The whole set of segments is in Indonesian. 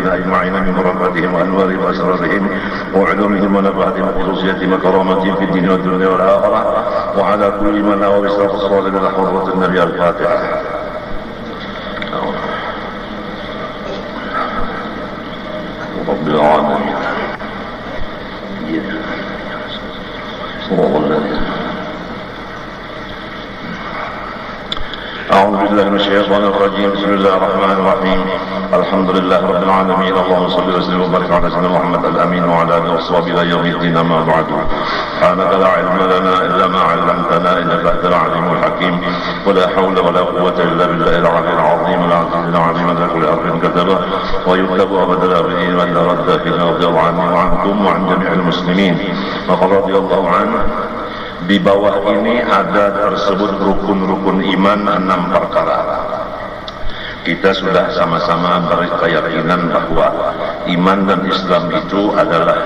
علينا أجمعين من بركاتهم وأنوارهم وأسرارهم وعلومهم ونفعتهم وخصوصياتهم وكراماتهم في الدين والدنيا والآخرة وعلى كل من نوى بسرق الصلاة إلى حضرة النبي الفاتحة. رب العالمين. أعوذ بالله من الشيطان الرجيم. بسم الله الرحمن الرحيم. الحمد لله رب العالمين. اللهم صل وسلم وبارك على سيدنا محمد الأمين وعلى آله وصحبه إلى يوم الدين. ما بعد. سبحانك لا علم لنا إلا ما علمتنا إنك أنت العليم الحكيم. ولا حول ولا قوة إلا بالله العلي العظيم العزيز العليم ذا كل حرف كتبه ويكتب أبد الآبدين من رد في رضي الله عني وعنكم وعن جميع المسلمين. وقال رضي الله عنه. Di bawah ini ada tersebut rukun-rukun iman 6 perkara. Kita sudah sama-sama berkeyakinan bahwa iman dan Islam itu adalah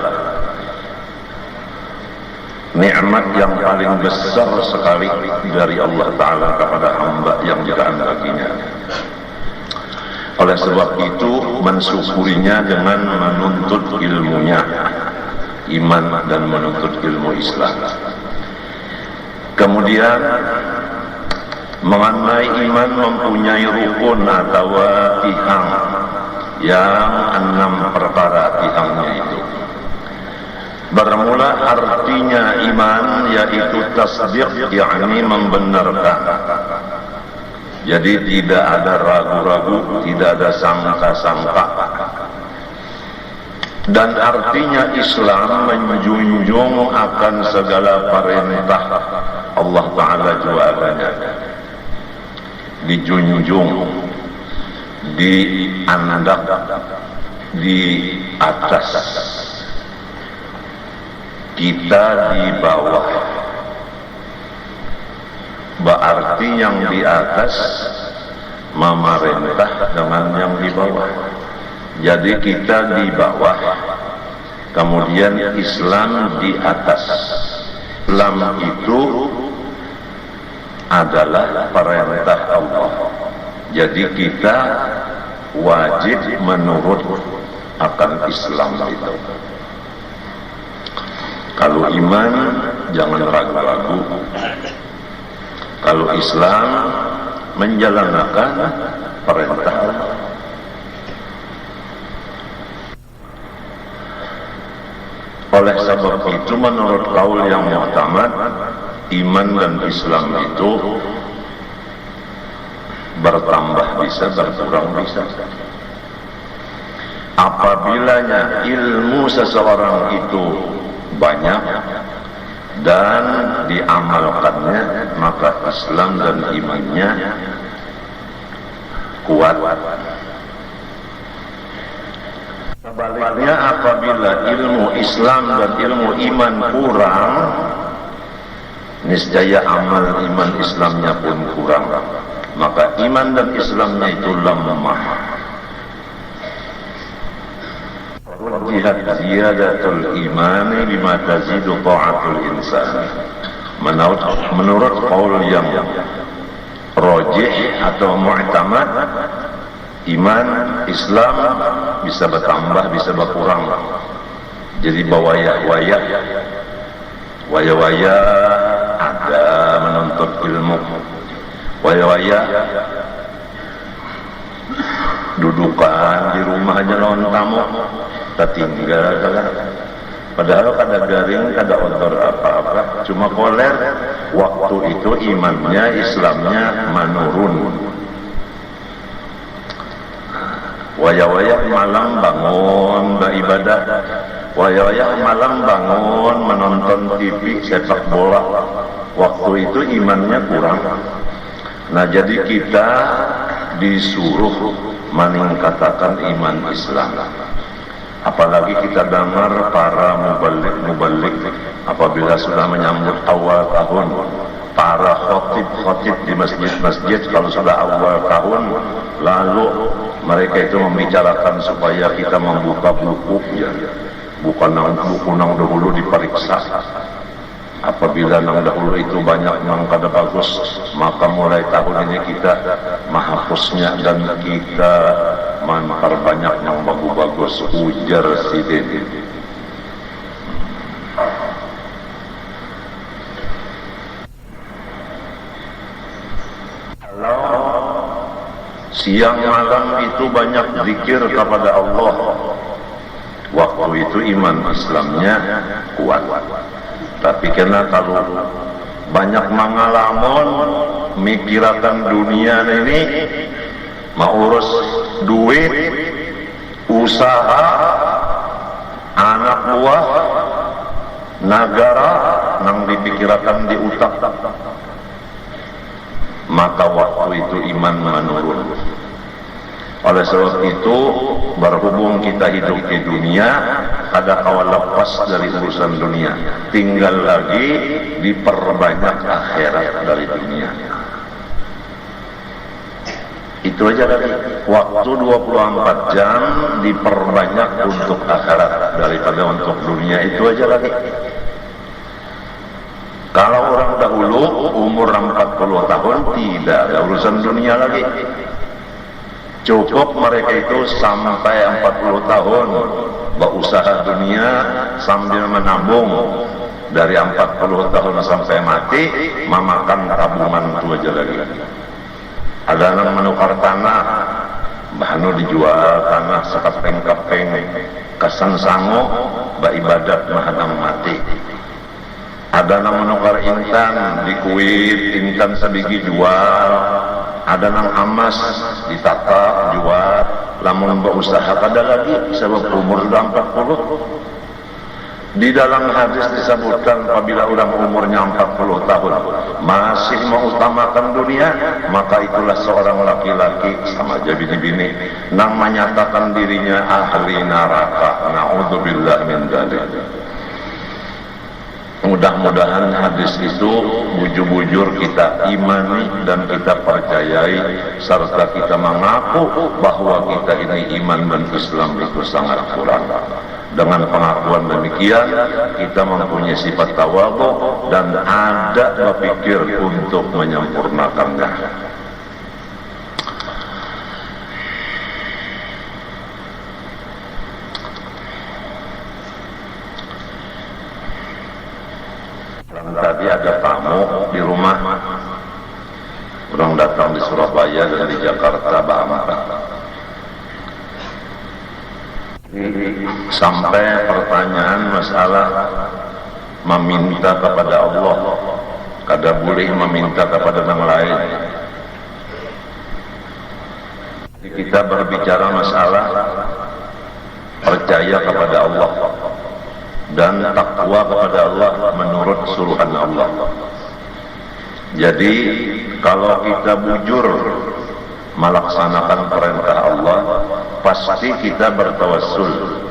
nikmat yang paling besar sekali dari Allah Ta'ala kepada hamba yang dikehendakinya. Oleh sebab itu mensyukurinya dengan menuntut ilmunya, iman dan menuntut ilmu Islam. Kemudian mengenai iman mempunyai rukun atau tihang yang 6 perkara tihangnya itu. Bermula artinya iman yaitu tasdiq, yakni membenarkan. Jadi tidak ada ragu-ragu, tidak ada sangka-sangka. Dan artinya Islam menjunjung akan segala perintah Allah Ta'ala jualanya, dijunjung, diandak, di atas, kita di bawah. Berarti yang di atas memerintah dengan yang di bawah. Jadi kita di bawah, kemudian Islam di atas. Islam itu adalah perintah Allah. Jadi kita wajib menurut akan Islam itu. Kalau iman jangan ragu-ragu. Kalau Islam menjalankan perintah Allah. Oleh sebab itu menurut kaul yang muhtamad, iman dan Islam itu bertambah bisa, berkurang bisa. Apabila ilmu seseorang itu banyak dan diamalkannya, maka Islam dan imannya kuat. Sebaliknya apabila ilmu Islam dan ilmu iman kurang, niscaya amal iman Islamnya pun kurang, maka iman dan Islamnya itu lemah. Jihad ziyadatul imani bima tazidu ta'atul insan. Menurut qaul yang rajih atau mu'tamad, iman Islam bisa bertambah, bisa berkurang. Jadi waya-waya ada menuntut ilmu, waya-waya dudukan di rumah aja lawan tamu, tertinggal kan. Padahal kada garing, kada odor apa-apa, cuma koler. Waktu itu imannya, Islamnya menurun. Waya-waya malam bangun beribadah, waya-waya malam bangun menonton TV sepak bola. Waktu itu imannya kurang. Nah, jadi kita disuruh meningkatkan iman Islam. Apalagi kita dengar para mubalik apabila sudah menyambut awal tahun, para khotib di masjid-masjid kalau sudah awal tahun, lalu mereka itu membicarakan supaya kita membuka buku, bukan buku nang dahulu diperiksa. Apabila nang dahulu itu banyak nang kada bagus, maka mulai tahun ini kita menghapusnya dan kita memperbanyak yang bagus-bagus, ujar si Dede. Siang malam itu banyak zikir kepada Allah. Waktu itu iman Islamnya kuat. Tapi kena kalau banyak mangalamun mikirakan dunia ini, mau urus duit, usaha, anak buah, negara nang dipikirakan di utak, maka waktu itu iman menurun. Oleh sebab itu, berhubung kita hidup di dunia, ada kawal lepas dari urusan dunia, tinggal lagi diperbanyak akhirat dari dunia. Itu aja lagi, waktu 24 jam diperbanyak untuk akhirat daripada untuk dunia. Itu aja lagi. Kalau orang dahulu umur 40 tahun tidak ada urusan dunia lagi. Cukup mereka itu sampai 40 tahun berusaha dunia sambil menabung. Dari 40 tahun sampai mati memakan tabungan itu aja lagi. Ada yang menukar tanah, bahanu dijual tanah sekepeng-kepeng, kesan sango, ibadat mahadang mati. Ada yang menukar intan, di Kuwait, intan sebiji jual. Ada yang emas, ditata, jual. Lamun berusaha kada lagi, sebab umur sudah 40. Di dalam hadis disebutkan apabila orang umurnya 40 tahun masih mengutamakan dunia, maka itulah seorang laki-laki sama aja bini-bini nang menyatakan dirinya ahli neraka. Na'udzubillah min dzalik. Mudah-mudahan hadis itu bujur-bujur kita imani dan kita percayai, serta kita mengaku bahwa kita ini iman dan Islam itu sangat kurang. Dengan pengakuan demikian, kita mempunyai sifat tawadhu dan ada berpikir untuk menyempurnakannya. Tadi ada tamu di rumah, orang datang di Surabaya dan di Jakarta, Bahamara. Sampai pertanyaan masalah meminta kepada Allah, kada boleh meminta kepada orang lain. Kita berbicara masalah percaya kepada Allah dan takwa kepada Allah menurut suruhan Allah. Jadi kalau kita bujur melaksanakan perintah Allah, pasti kita bertawassul.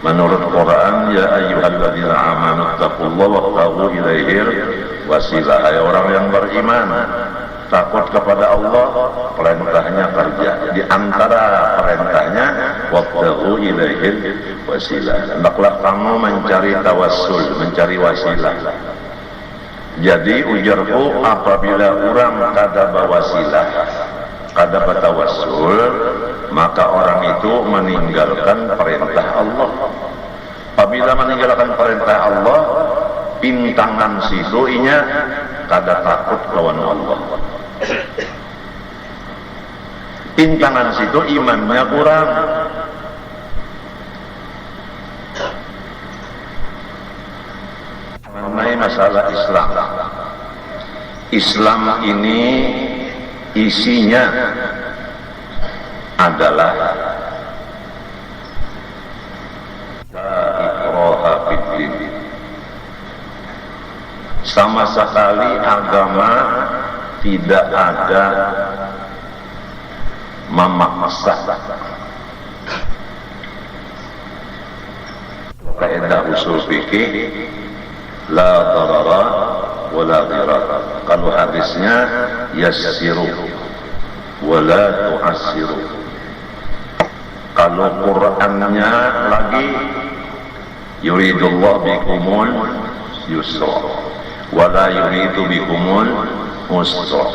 Menurut Quran, ya ayyuhalladzina amanu taqullaha wabtaghu ilaihil wasilah. Hai orang yang beriman, takut kepada Allah, perintahnya kerja. Di antara perintahnya wabtaghu ilaihil wasilah. Hendaklah kamu mencari tawassul, mencari wasilah. Jadi ujarku, apabila orang kada bawasilah, kada bertawassul, maka orang itu meninggalkan perintah Allah. Apabila meninggalkan perintah Allah, pintangan situ inya kada takut lawan Allah. Pintangan situ imannya kurang. Mengenai masalah Islam, Islam ini isinya adalah la ikraha fiddin. Sama sekali agama tidak ada memaksa. Kaidah usul fikih, la darara wa la dirara. Kalau hadisnya yassiru wa la tu'assiru. Kalau Qur'annya lagi yuridullah bikumul yusra wa la yuridu bikumul usra.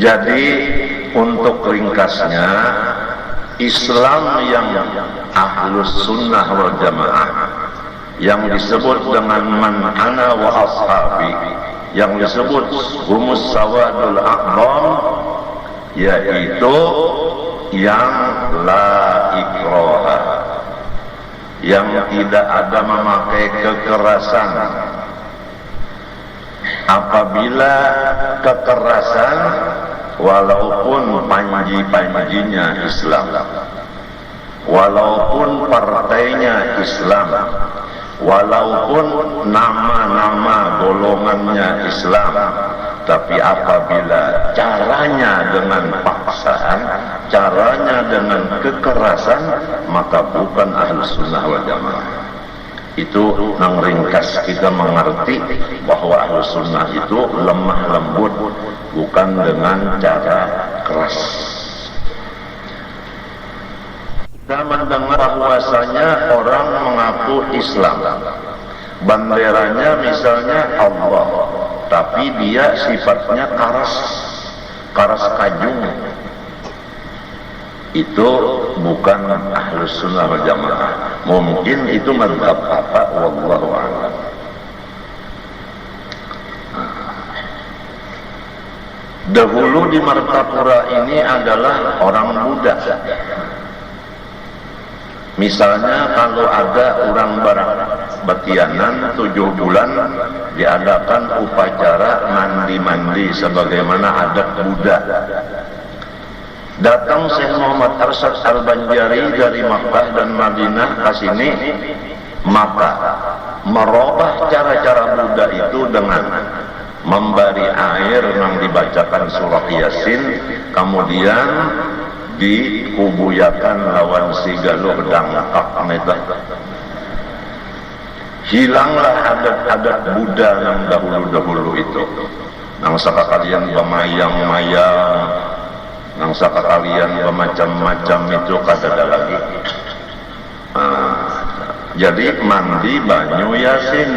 Jadi untuk ringkasnya, Islam yang Ahlus Sunnah wal Jamaah yang disebut dengan man ana wa ashabi, yang disebut humus sawadul a'zam, yaitu yang la ikraha, yang tidak ada memakai kekerasan. Apabila kekerasan walaupun panji-panjinya Islam, walaupun partainya Islam, walaupun nama-nama golongannya Islam, tapi apabila caranya dengan paksaan, caranya dengan kekerasan, maka bukan Ahlus Sunnah wal Jamaah. Itu nang ringkas kita mengerti bahwa Ahlus Sunnah itu lemah lembut, bukan dengan cara keras. Kita mendengar bahwasanya orang mengaku Islam, banderanya misalnya Allah, tapi dia sifatnya karas kajung. Itu bukan Ahlus Sunnah wal Jamaah. Mungkin itu mazhab apa, wallahu a'lam. Dahulu di Martapura ini adalah orang Buddha. Misalnya kalau ada orang batianan 7 bulan diadakan upacara mandi-mandi sebagaimana adat Buddha. Datang Syekh Muhammad Arsyad Al-Banjari dari Makkah dan Madinah ke sini, maka merubah cara-cara Buddha itu dengan memberi air yang dibacakan surah Yasin, kemudian dikubuyakan lawan si galuh dangkak meta. Hilanglah adat-adat Buddha yang dahulu-dahulu itu. Nang sekalian bemayang-mayang, nang sekalian bermacam-macam itu kada lagi. Jadi mandi banyu Yasin.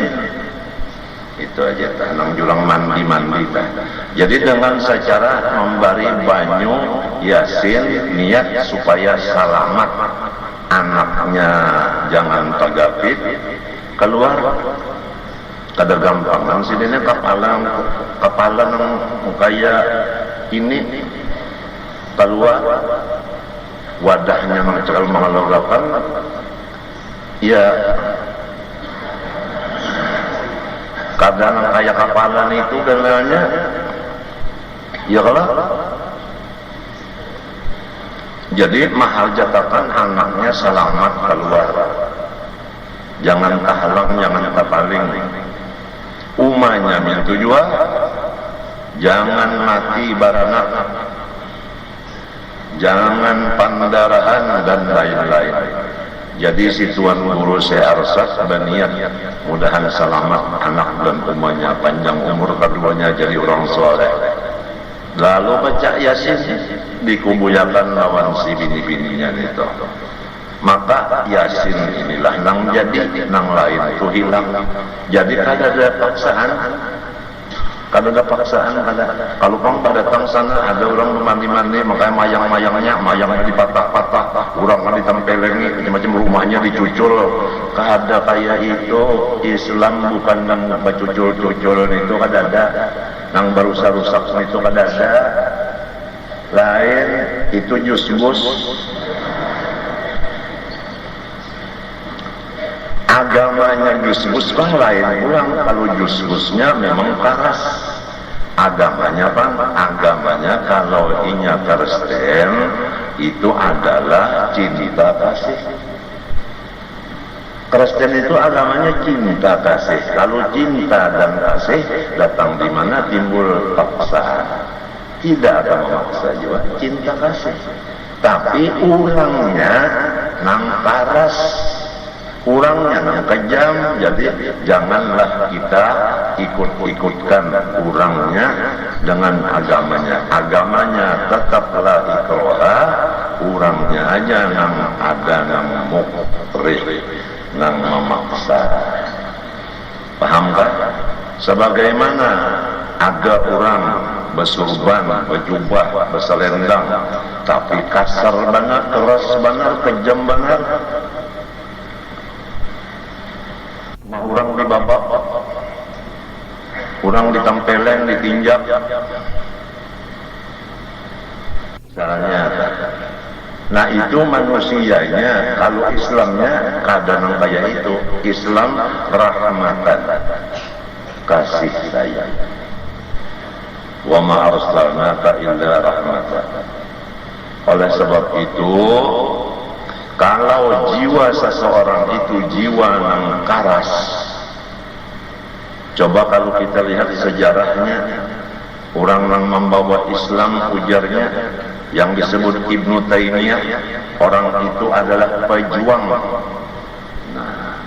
Itu aja tah, nang jurang mandi-mandi tah. Jadi dengan secara memberi banyu Yasin, niat supaya selamat, anaknya jangan tagapit, keluar. Kada gampangan sih ini kepala nang kaya ini keluar, wadahnya mengecekal mengeluarkan, ya kadang kayak kapalan itu dan lainnya, ya kalau jadi mahal jatakan anaknya selamat keluar, jangan tahalang, jangan tapaling, umanya mintu jua, jangan mati baranak, jangan pandarahan dan lain-lain. Jadi si Tuan Guru saya Arsyad berniat mudahan selamat anak dan umahnya, panjang umur keduanya jadi orang soleh. Lalu baca Yasin, dikubuyakan lawan si bini-bininya itu. Maka Yasin inilah nang jadi, nang lain itu hilang. Jadi kada ada paksaan. Kalau ada paksaan, kalau bang pada datang sana ada orang mandi-mandi, makanya mayangnya dipatah-patah, orang ditempelengi, macam-macam rumahnya dicucul. Kada kayak itu, Islam bukan nang bacucul-cucul itu kada ada, nang barusak-rusak itu kada ada. Lain itu jus-bus. Agamanya jus-bus bang lain ulang. Kalau jus-busnya memang keras. Agamanya bang, agamanya kalau inya Kristen itu adalah cinta kasih. Kristen itu agamanya cinta kasih. Kalau cinta dan kasih datang di mana timbul paksaan. Tidak ada memaksa juga, cinta kasih. Tapi ulangnya nang paras. Kurangnya yang kejam, jadi janganlah kita ikut-ikutkan kurangnya dengan agamanya. Agamanya tetaplah ikraha, kurangnya aja nang ada nang mukrih, nang memaksa. Paham kan? Sebagaimana ada orang bersurban, berjubah, berselendang, tapi kasar banget, keras banget, kejam banget. Orang dibabak, orang ditempeleng, ditinjak. Caranya. Nah itu manusianya. Kalau Islamnya kadang kayak itu. Islam rahmatan, kasih sayang. Wa ma arsalnaka illa rahmatan. Oleh sebab itu, kalau jiwa seseorang itu jiwa yang karas, coba kalau kita lihat sejarahnya, orang yang membawa Islam ujarnya yang disebut Ibnu Taimiyah, orang itu adalah pejuang. Nah,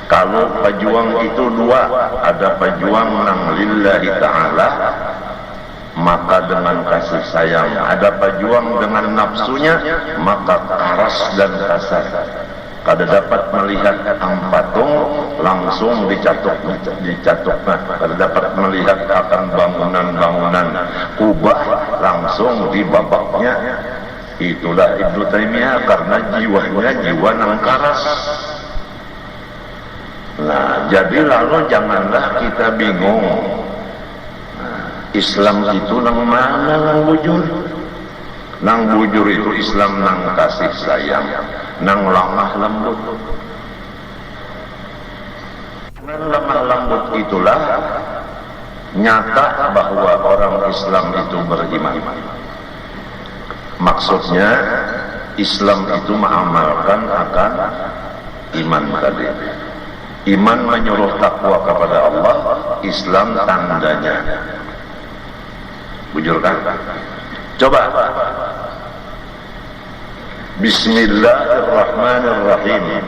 kalau pejuang itu dua, ada pejuang yang lillahi ta'ala, maka dengan kasih sayang. Ada pejuang dengan nafsunya, maka keras dan kasar. Kada dapat melihat patung, langsung dicatuk. Kada dapat melihat akan bangunan-bangunan kubah, langsung dibabaknya. Itulah Ibnu Taimiyah, karena jiwanya jiwa yang keras. Nah, jadi lalu janganlah kita bingung. Islam itu nang mana nang bujur? Nang bujur itu Islam nang kasih sayang, nang lemah lembut. Nang lemah lembut itulah nyata bahwa orang Islam itu beriman. Maksudnya Islam itu mengamalkan akan iman tadi. Iman menyuruh takwa kepada Allah, Islam tandanya. Bujur kan? Coba. Bismillahirrahmanirrahim.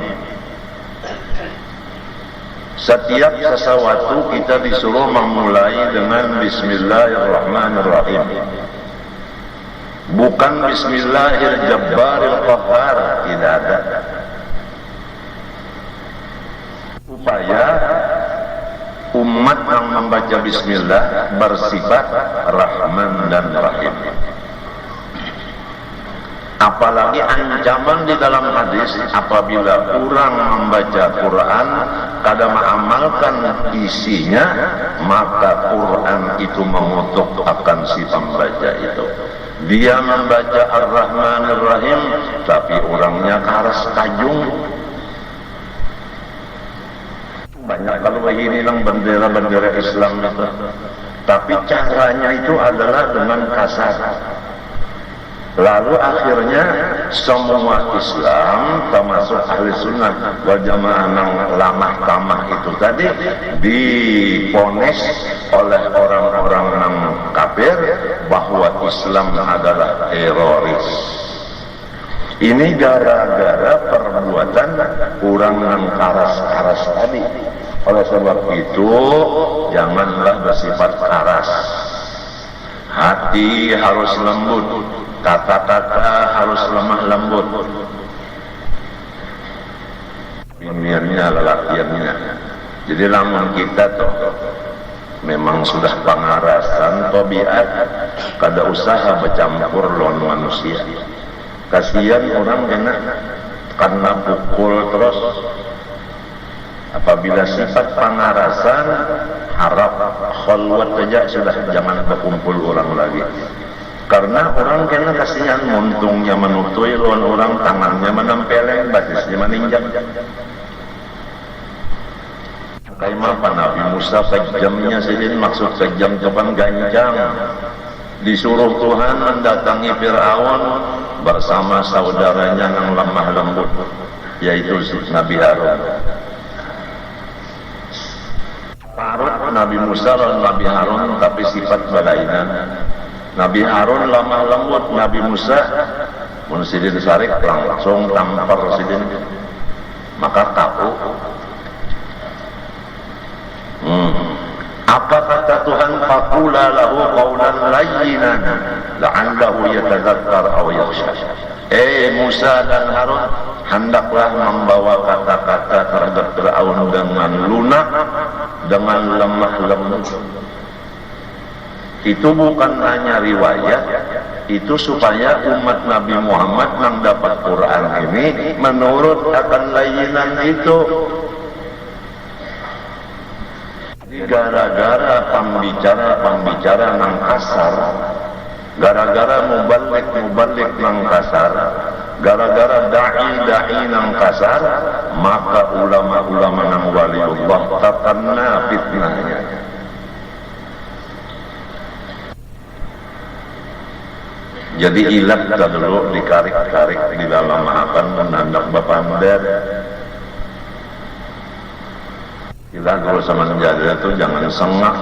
Setiap sesuatu kita disuruh memulai dengan Bismillahirrahmanirrahim. Bukan Bismillahirrahmanirrahim, tidak ada. Supaya umat yang membaca bismillah bersifat Rahman dan Rahim. Apalagi ancaman di dalam hadis, apabila orang membaca Quran kada mengamalkan isinya, maka Quran itu mengutuk akan si pembaca itu. Dia membaca Ar-Rahman Ar-Rahim, tapi orangnya keras kajung. Banyak kalau begini lang bendera-bendera Islam itu. Tapi caranya itu adalah dengan kasar. Lalu akhirnya semua Islam termasuk ahli sunnah wal jamaah yang lamah tamah itu tadi diponis oleh orang-orang yang kafir bahwa Islam adalah teroris. Ini gara-gara perbuatan orang yang karas-karas tadi. Oleh sebab itu, janganlah bersifat karas. Hati harus lembut, kata-kata harus lemah lembut. Biniannya, lelakiannya. Jadi lamun kita toh memang sudah pangarasan tabiat, kada usaha bercampur lawan manusia. Kasihan orang karena pukul terus. Apabila sifat pangarasan, harap khalwat saja sudah, jangan berkumpul orang lagi. Karena orang kena kasihan, muntungnya menutui lawan orang, tangannya menempeleng, batisnya meninjak. Kayak apa Nabi Musa kejamnya sidin, maksud kejam depan gancang. Disuruh Tuhan mendatangi Fir'aun bersama saudaranya yang lemah lembut, yaitu Nabi Harun. Parut Nabi Musa dan Nabi Harun, tapi sifat berlainan. Nabi Harun lemah lembut, Nabi Musa Sidin sarik langsung tampar Sidin, maka kapuk. Apa kata Tuhan? Faqula lahu qawlan layyinan la'allahu yatadzakkar aw yakhsha. Musa dan Harun, hendaklah membawa kata-kata terhadap Fir'aun dengan lunak, dengan lemah lembut. Itu bukan hanya riwayat, itu supaya umat Nabi Muhammad yang dapat Quran ini menurut akan layanan itu. Gara-gara pembicara nang kasar, gara-gara mubalik nang kasar, gara-gara da'i nang kasar, maka ulama-ulama nang waliullah terkena fitnahnya. Jadi ilat dulu dikarik-karik di dalam akan menandak bapander. Ilah dulu sama menjadi itu jangan sengak.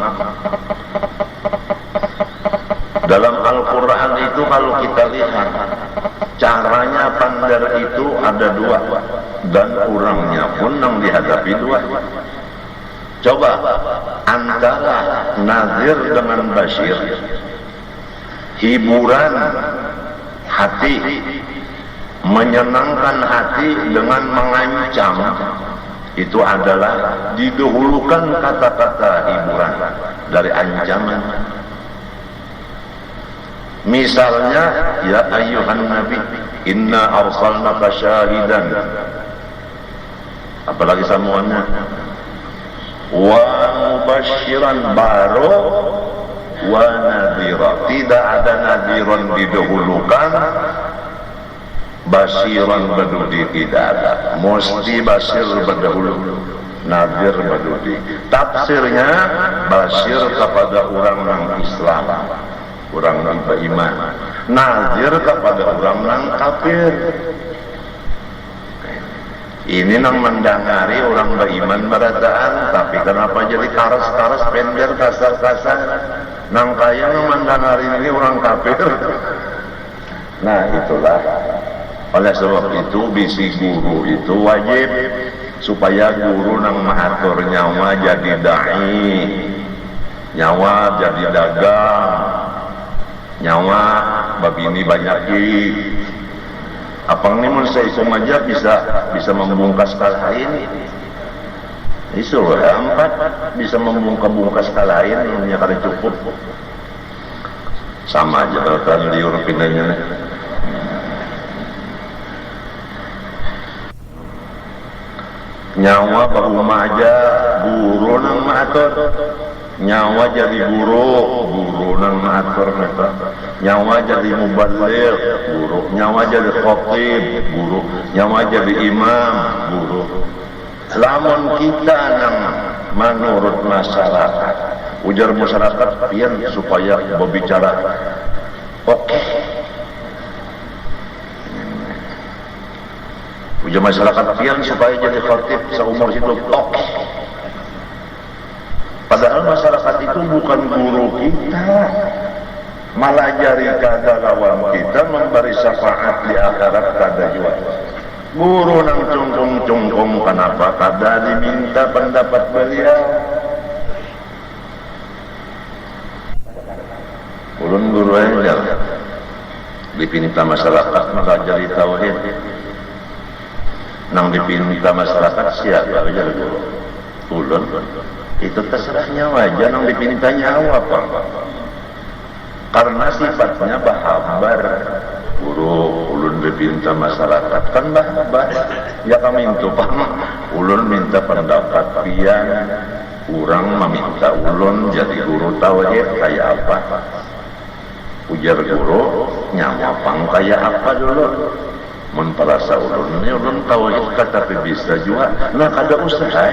Dalam Al-Quran itu kalau kita lihat caranya pandar itu ada dua, dan orangnya pun yang dihadapi dua. Coba antara Nazir dengan Bashir, hiburan hati, menyenangkan hati dengan mengancam, itu adalah didahulukan kata-kata hiburan dari ancaman. Misalnya, ya ayyuhan nabi, inna arsalnaka syahidan. Apalagi samuannya, wa mubashiran baro wa nadhira. Tidak ada nadhiran didahulukan, basiran berdudi tidak ada. Mesti basir berdahulu, nadhir berdudi. Tafsirnya basir kepada orang yang Islam, orang yang beriman. Nadhir kepada orang yang kafir. Ini nang mendangari orang beriman berataan, tapi kenapa jadi karas-karas pender kasar-kasar? Nang kaya nang mendangari ini orang kafir. Nah itulah. Oleh sebab itu bisi guru itu wajib supaya guru nang mengatur nyawa jadi da'i, nyawa jadi dagang, nyawa babini banyaki. Apa ini mun saya hitung aja bisa membungkas kalahin. Isu empat bisa membungkas kalahin, ini kada cukup. Sama aja kalau liur pindahnya. Nyawa bahuma aja guru nang maatur, nyawa jadi guru nang maatur neta, nyawa jadi mubaligh guru, nyawa jadi khatib guru, nyawa jadi imam guru. Lamun kita nang menurut masyarakat, ujar masyarakat pian supaya berbicara oke. Ujar masyarakat pian supaya jadi khatib seumur hidup oke. Padahal masyarakat itu bukan guru kita, malah jari kada lawan kita memberi syafaat di akhirat kada jua. Guru nang cungkung kenapa kada diminta pendapat beliau? Ulun guru aja dipinta masyarakat mengajari tauhid. Nang dipinta masyarakat siapa aja guru? Ulun itu terserah nyawa aja nang dipinta nyawa apa? Karena sifatnya bahabar. Guru ulun dipinta masyarakat kan bahabar. Ya kami itu paham. Ulun minta pendapat pian, urang meminta ulun jadi guru tauhid kayak apa? Ujar guru nyawa pang kayak apa dulu? Mun perasa ulun ini ulun tauhid tapi bisa juga. Nah kada usaha.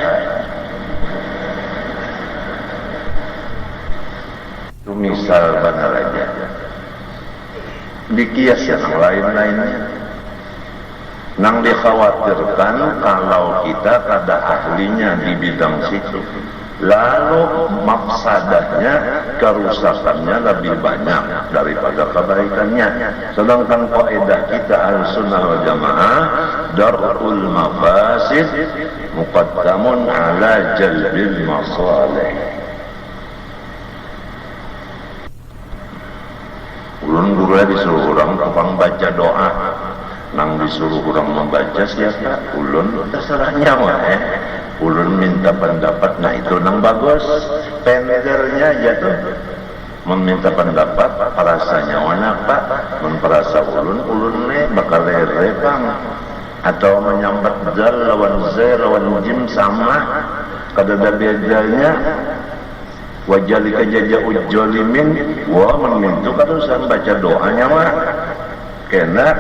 Itu misal benar aja. Dikias yang lain-lainnya. Nang dikhawatirkan kalau kita kada ahlinya di bidang situ, lalu mafsadahnya, kerusakannya lebih banyak daripada kebaikannya. Sedangkan kaidah kita Ahlussunnah wal Jamaah, darul mafasid muqaddamun ala jalbil masalih. Ulun guru disuruh orang tukang baca doa, nang disuruh orang membaca siapa? Ulun terserah nyawa Ulun minta pendapat, nah itu nang bagus, pendernya aja tuh. meminta pendapat parasanya wana pak memperasa ulun bakal repang atau menyambat zal lawan zair lawan jim sama kadada bedanya wajalika jaja'u jalimin wa memintu kadusan baca doanya mah kena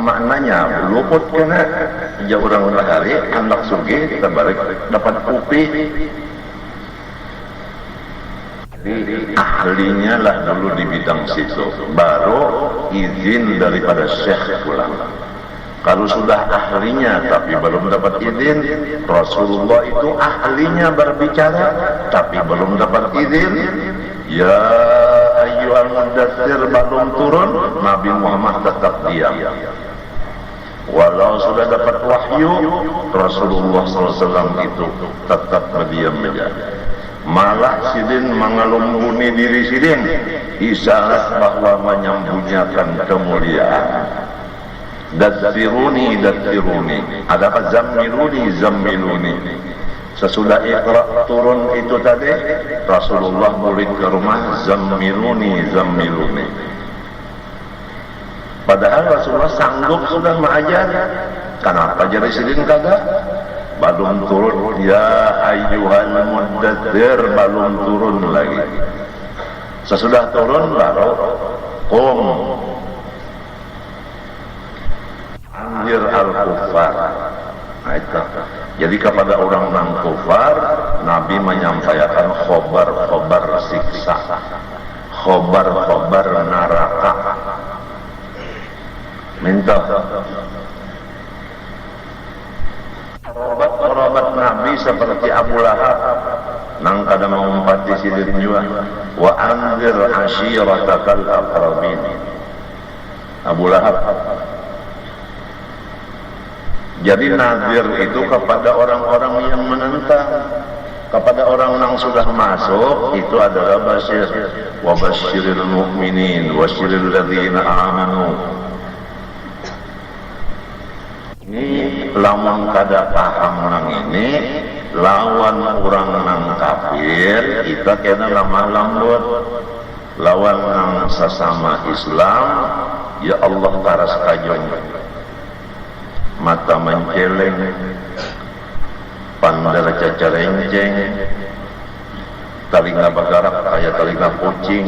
maknanya luput kena jauh orang hari anak sugi kita balik dapat upi. Jadi ahlinya lah dulu di bidang situ, baru izin daripada syekh pulang. Kalau sudah ahlinya tapi belum dapat izin, Rasulullah itu ahlinya berbicara tapi belum dapat izin. Ya ayyuhal mudaththir belum turun, Nabi Muhammad tetap diam. Walau sudah dapat wahyu, Rasulullah SAW itu tetap berdiam saja. Malah sidin mengelumbuni diri sidin isyarat bahwa menyembunyikan kemuliaan. Datsiruni ada apa zammiluni sesudah Iqra turun itu tadi Rasulullah murid ke rumah zammiluni padahal Rasulullah sanggup sudah mengajar. Kenapa jadi sidin kagak? Belum turun ya ayyuhal muddaththir belum turun lagi. Sesudah turun baru qum anzir al-kuffar. Nah, itu. Jadi kepada orang-orang kufar Nabi menyampaikan khobar siksa, khobar neraka. Minta Kerabat Nabi seperti Abu Lahab nang kada mengumpati sidin jua wa anzir ashiratakal aqrabin. Abu Lahab jadi nazir itu kepada orang-orang yang menentang, kepada orang yang sudah masuk itu adalah basyir wa basyiril mu'minin wa basyiril ladzina amanu. Ini lawan kada paham nang ini lawan orang nang kafir kita kena lemah lembut lawan nang sesama Islam ya Allah taras kajon mata menceleng pandar cacarenceng talinga bagarak kayak talinga kucing.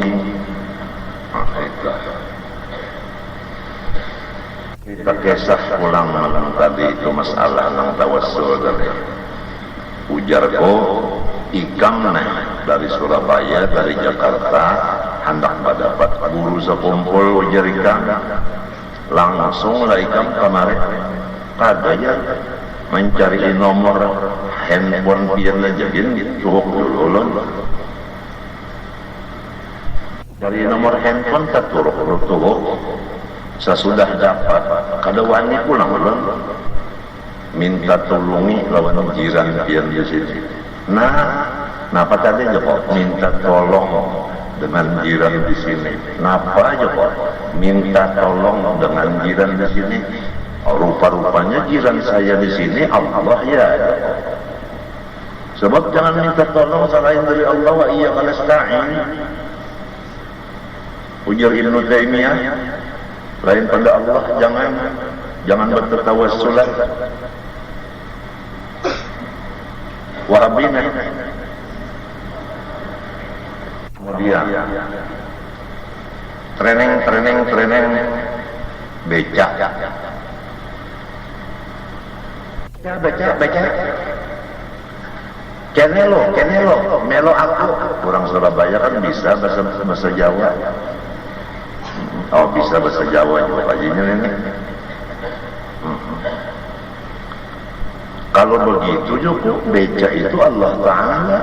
Kita kisah ulang malam tadi itu masalah nang tawassul dari ujarko ikam dari Surabaya dari Jakarta hendak mendapat guru sekumpul ujar ikam langsung lah ikam kemarin kadanya mencari nomor handphone biar lejagin cukup dulu dari nomor handphone terturuk sesudah dapat kada wani pulang ulun minta tolongi lawan jiran pian di sini. Nah, napa tadi aja kok minta tolong dengan jiran di sini. Napa aja kok minta tolong dengan jiran di sini. Rupa-rupanya jiran saya di sini Allah ya. Sebab jangan minta tolong selain dari Allah wa iyyaka nasta'in. Ujar Ibnu Taimiyah lain pada Allah jangan bertawassulan Wahabina. Kemudian training becak kenelo melo aku orang Surabaya kan bisa bahasa Jawa. Oh bisa bahasa Jawa juga pajinya ini. Kalau begitu juga beca itu Allah Ta'ala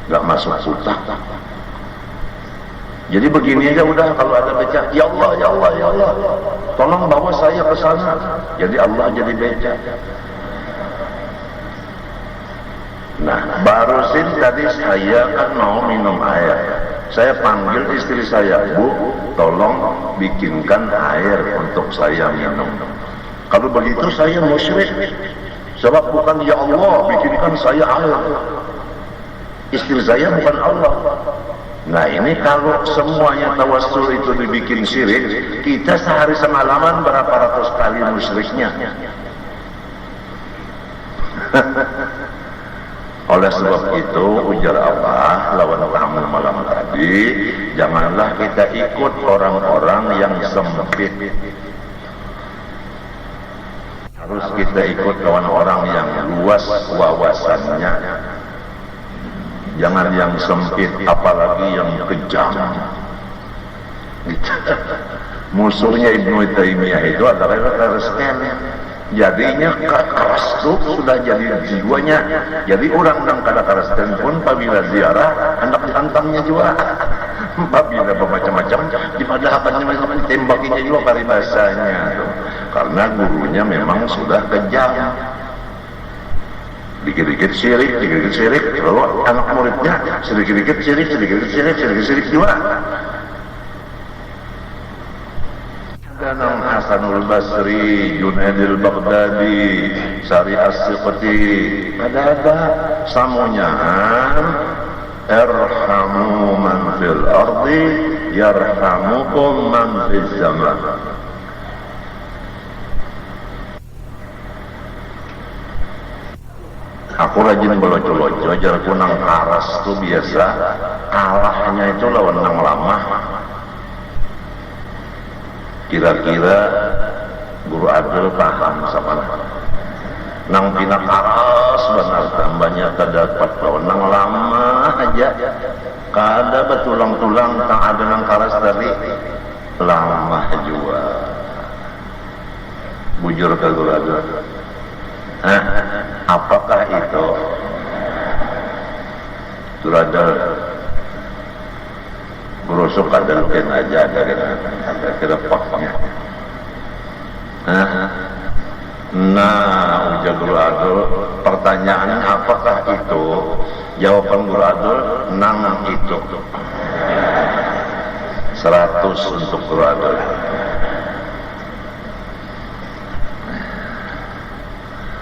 gak masuk sutak. Jadi begini aja udah kalau ada beca, ya Allah tolong bawa saya ke sana. Jadi Allah jadi beca. Nah barusin tadi saya kan mau minum air. Saya panggil istri saya, Bu, tolong bikinkan air untuk saya minum. Kalau begitu saya musyrik. Sebab bukan ya Allah bikinkan saya air. Istri saya bukan Allah. Nah ini kalau semuanya tawassul itu dibikin syirik, kita sehari semalaman berapa ratus kali musyriknya. Oleh sebab itu ujar Allah lawan kamu malam tadi, janganlah kita ikut orang-orang yang sempit. Harus kita ikut orang-orang yang luas wawasannya. Jangan yang sempit, apalagi yang kejam. Musuhnya Ibnu Taimiyah itu adalah Kristen. Jadinya keras tuh sudah jadi jiwanya. Jadi orang yang kada Kristen pun apabila ziarah hendak ditantangnya juga. Apabila bermacam-macam dipadahkannya macam tembakinya juga paribasanya. Karena gurunya memang sudah kejam. Dikit-dikit syirik, lalu anak muridnya sedikit-dikit syirik juga. Danang Hasanul Basri, Junaidil Baghdadi, Sari As-Siqati, ada samunya. Irhamu man fil ardi, yarhamukum man fil zaman. Aku rajin belocol-locol, ajar kunang karas tuh biasa. Kalahnya itu lawan nang lama. Kira-kira Guru Adel paham sama nang pina karas benar tambahnya terdapat lawan nang lama aja. Kada betulang-tulang tak ada nang karas dari lama juga. Bujur ke Guru Adel. Apakah itu? Suradal berusuk ada lukin aja ada kira paknya. Nah, ujar Guru Adul, pertanyaannya apakah itu? Jawaban Guru Adul, nang itu. 100 untuk Guru Adul.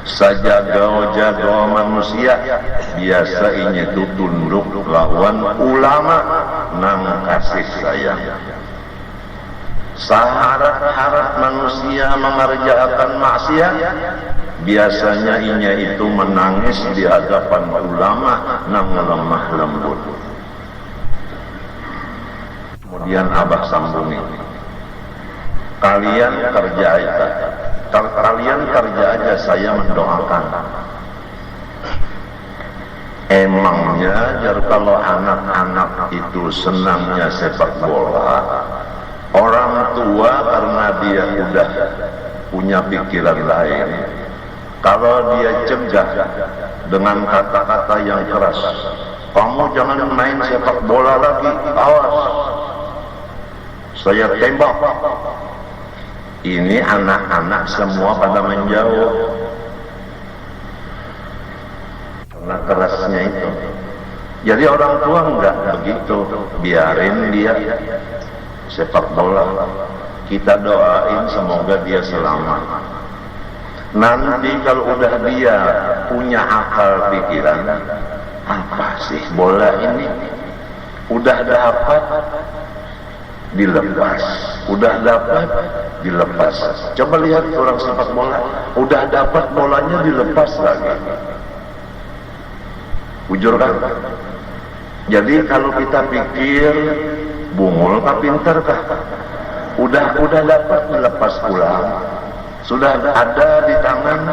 Sajago-jago manusia biasa ini tuh tunduk lawan ulama nang kasih sayang. Saharat-harat manusia mengerjakan maksiat biasanya inya itu menangis di hadapan ulama nang lemah lembut. Kemudian Abah sambungi, kalian kerja aja saya mendoakan. Emangnya kalau anak-anak itu senangnya sepak bola, orang tua karena dia udah punya pikiran lain, kalau dia cegah dengan kata-kata yang keras, kamu jangan main sepak bola lagi, awas saya tembak. Ini anak-anak semua pada menjauh karena kerasnya itu. Jadi orang tua enggak begitu, biarin dia sepak bola. Kita doain semoga dia selamat. Nanti kalau udah dia punya akal pikiran, apa sih bola ini? Udah dapat dilepas, udah dapat dilepas. Coba lihat orang sepak bola, udah dapat bolanya dilepas lagi. Bujur kan? Jadi kalau kita pikir bungul kah pinter kah? Udah dapat dilepas pulang. Sudah ada di tangan,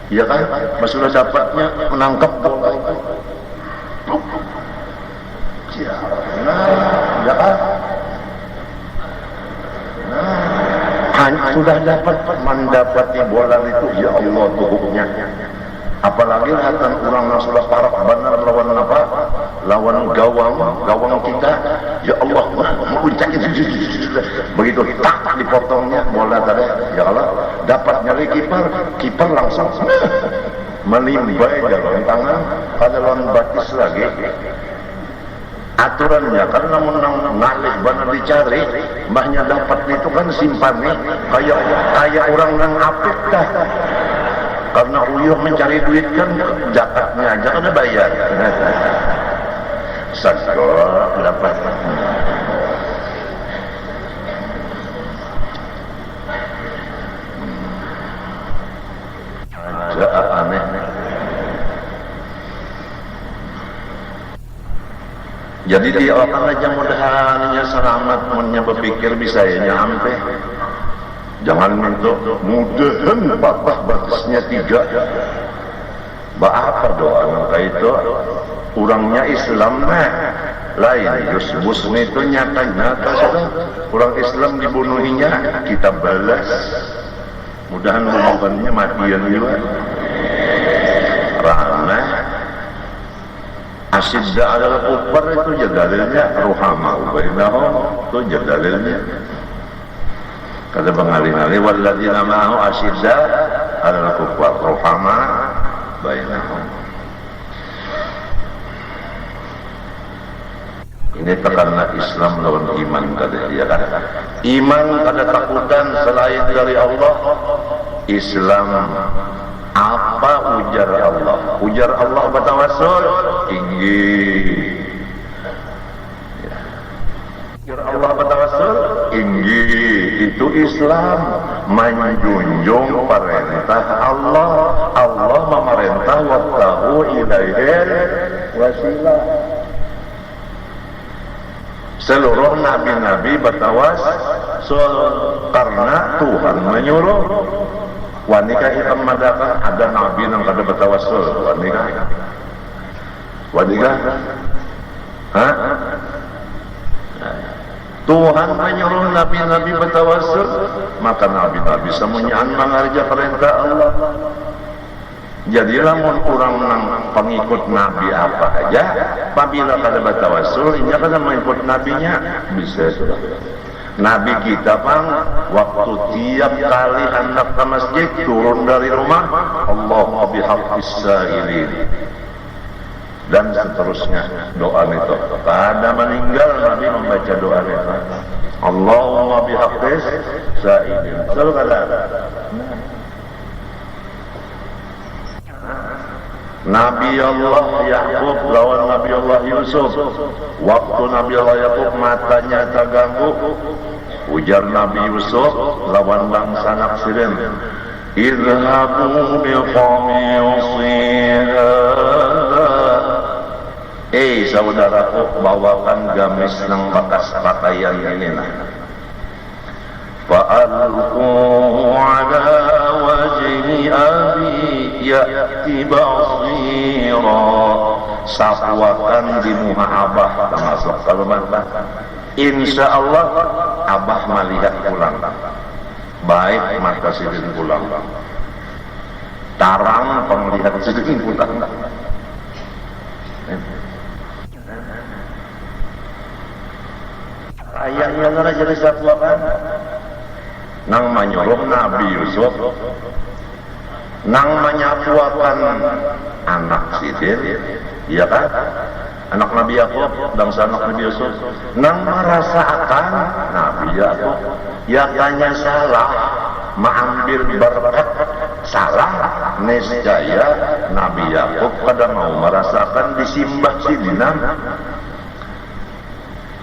ya kan? Sudah dapatnya menangkap bola itu. Ya, ya kan? Sudah dapat mendapati bola itu, ya Allah tuhuknya. Apalagi hatan orang yang sudah parah benar lawan apa? Lawan gawang kita. Ya Allah, muncak itu. Begitu tak dipotongnya bola tadi. Ya Allah, dapat nyari kiper langsung melimbai dalam tangan. Ada lawan batis lagi. Aturannya karena menang ngalih benar dicari, mbahnya dapat itu kan simpan nih, kayak orang yang apik dah. Karena uyuh mencari duit kan zakatnya aja kan bayar. Sagor dapat. Aja aneh. Jadi dia orang aja mudahannya selamat, punya berpikir bisa ya nyampe. Jangan minta mudahan patah batasnya 3. Apa doa nangka itu? Orangnya Islam lain. Yusbus itu nyata-nyata sudah. Orang Islam dibunuhinya, kita balas. Mudahan bunuhannya matian juga. Rana asidda adalah kufar itu jadalilnya, ruhama ubainahum itu jadalilnya. Kata pengalih-alih walladzina ma'ahu asidda adalah kufar, ruhama bainahum. Ini karena Islam lawan iman kada dia kan. Iman kada takutan selain dari Allah. Islam apa ujar Allah? Ujar Allah bertawassul tinggi. Ujar Allah bertawassul tinggi. Itu Islam menjunjung perintah Allah. Allah memerintah wattahu ilaihil wasilah. Seluruh nabi-nabi bertawassul karena Tuhan menyuruh. Wanikah hitam madakah ada nabi yang kada bertawassul? Wanikah? Hah? Tuhan menyuruh nabi-nabi bertawassul, maka nabi-nabi semuanya mengarja perintah Allah. Jadilah mun kurang nang pengikut nabi apa aja, apabila kada bertawassul, ini kada mengikut nabinya bisa sudah. Nabi kita bang, waktu tiap kali hendak ke masjid turun dari rumah, Allahumma bihaqqis sa'ilin dan seterusnya doa itu. Pada meninggal Nabi membaca doa itu. Allahumma bihaqqis sa'ilin. Selalu kata. Nabi Allah Yakub lawan Nabi Allah Yusuf. Waktu Nabi Allah Yakub matanya terganggu, ujar Nabi Yusuf lawan bangsa Naksirin, idhabu biqamisiha. Saudaraku, bawakan gamis nang bekas pakaian ini nah. Fa'alquhu ala wajhi abi ya'ti basira. Sapwakan di muka abah termasuk kalimat insya Allah abah melihat pulang. Baik mata sidin pulang. Tarang penglihat sidin pulang. Ayahnya nara jadi sapwakan nang menyuruh Nabi Yusuf nang menyapuakan anak sidin, iya kan? Anak Nabi Yakub, bangsa anak Nabi Yusuf, nang merasakan Nabi Yakub, ya tanya salah, mengambil berkat salah, niscaya Nabi Yakub pada mau merasakan disimbah sidinam.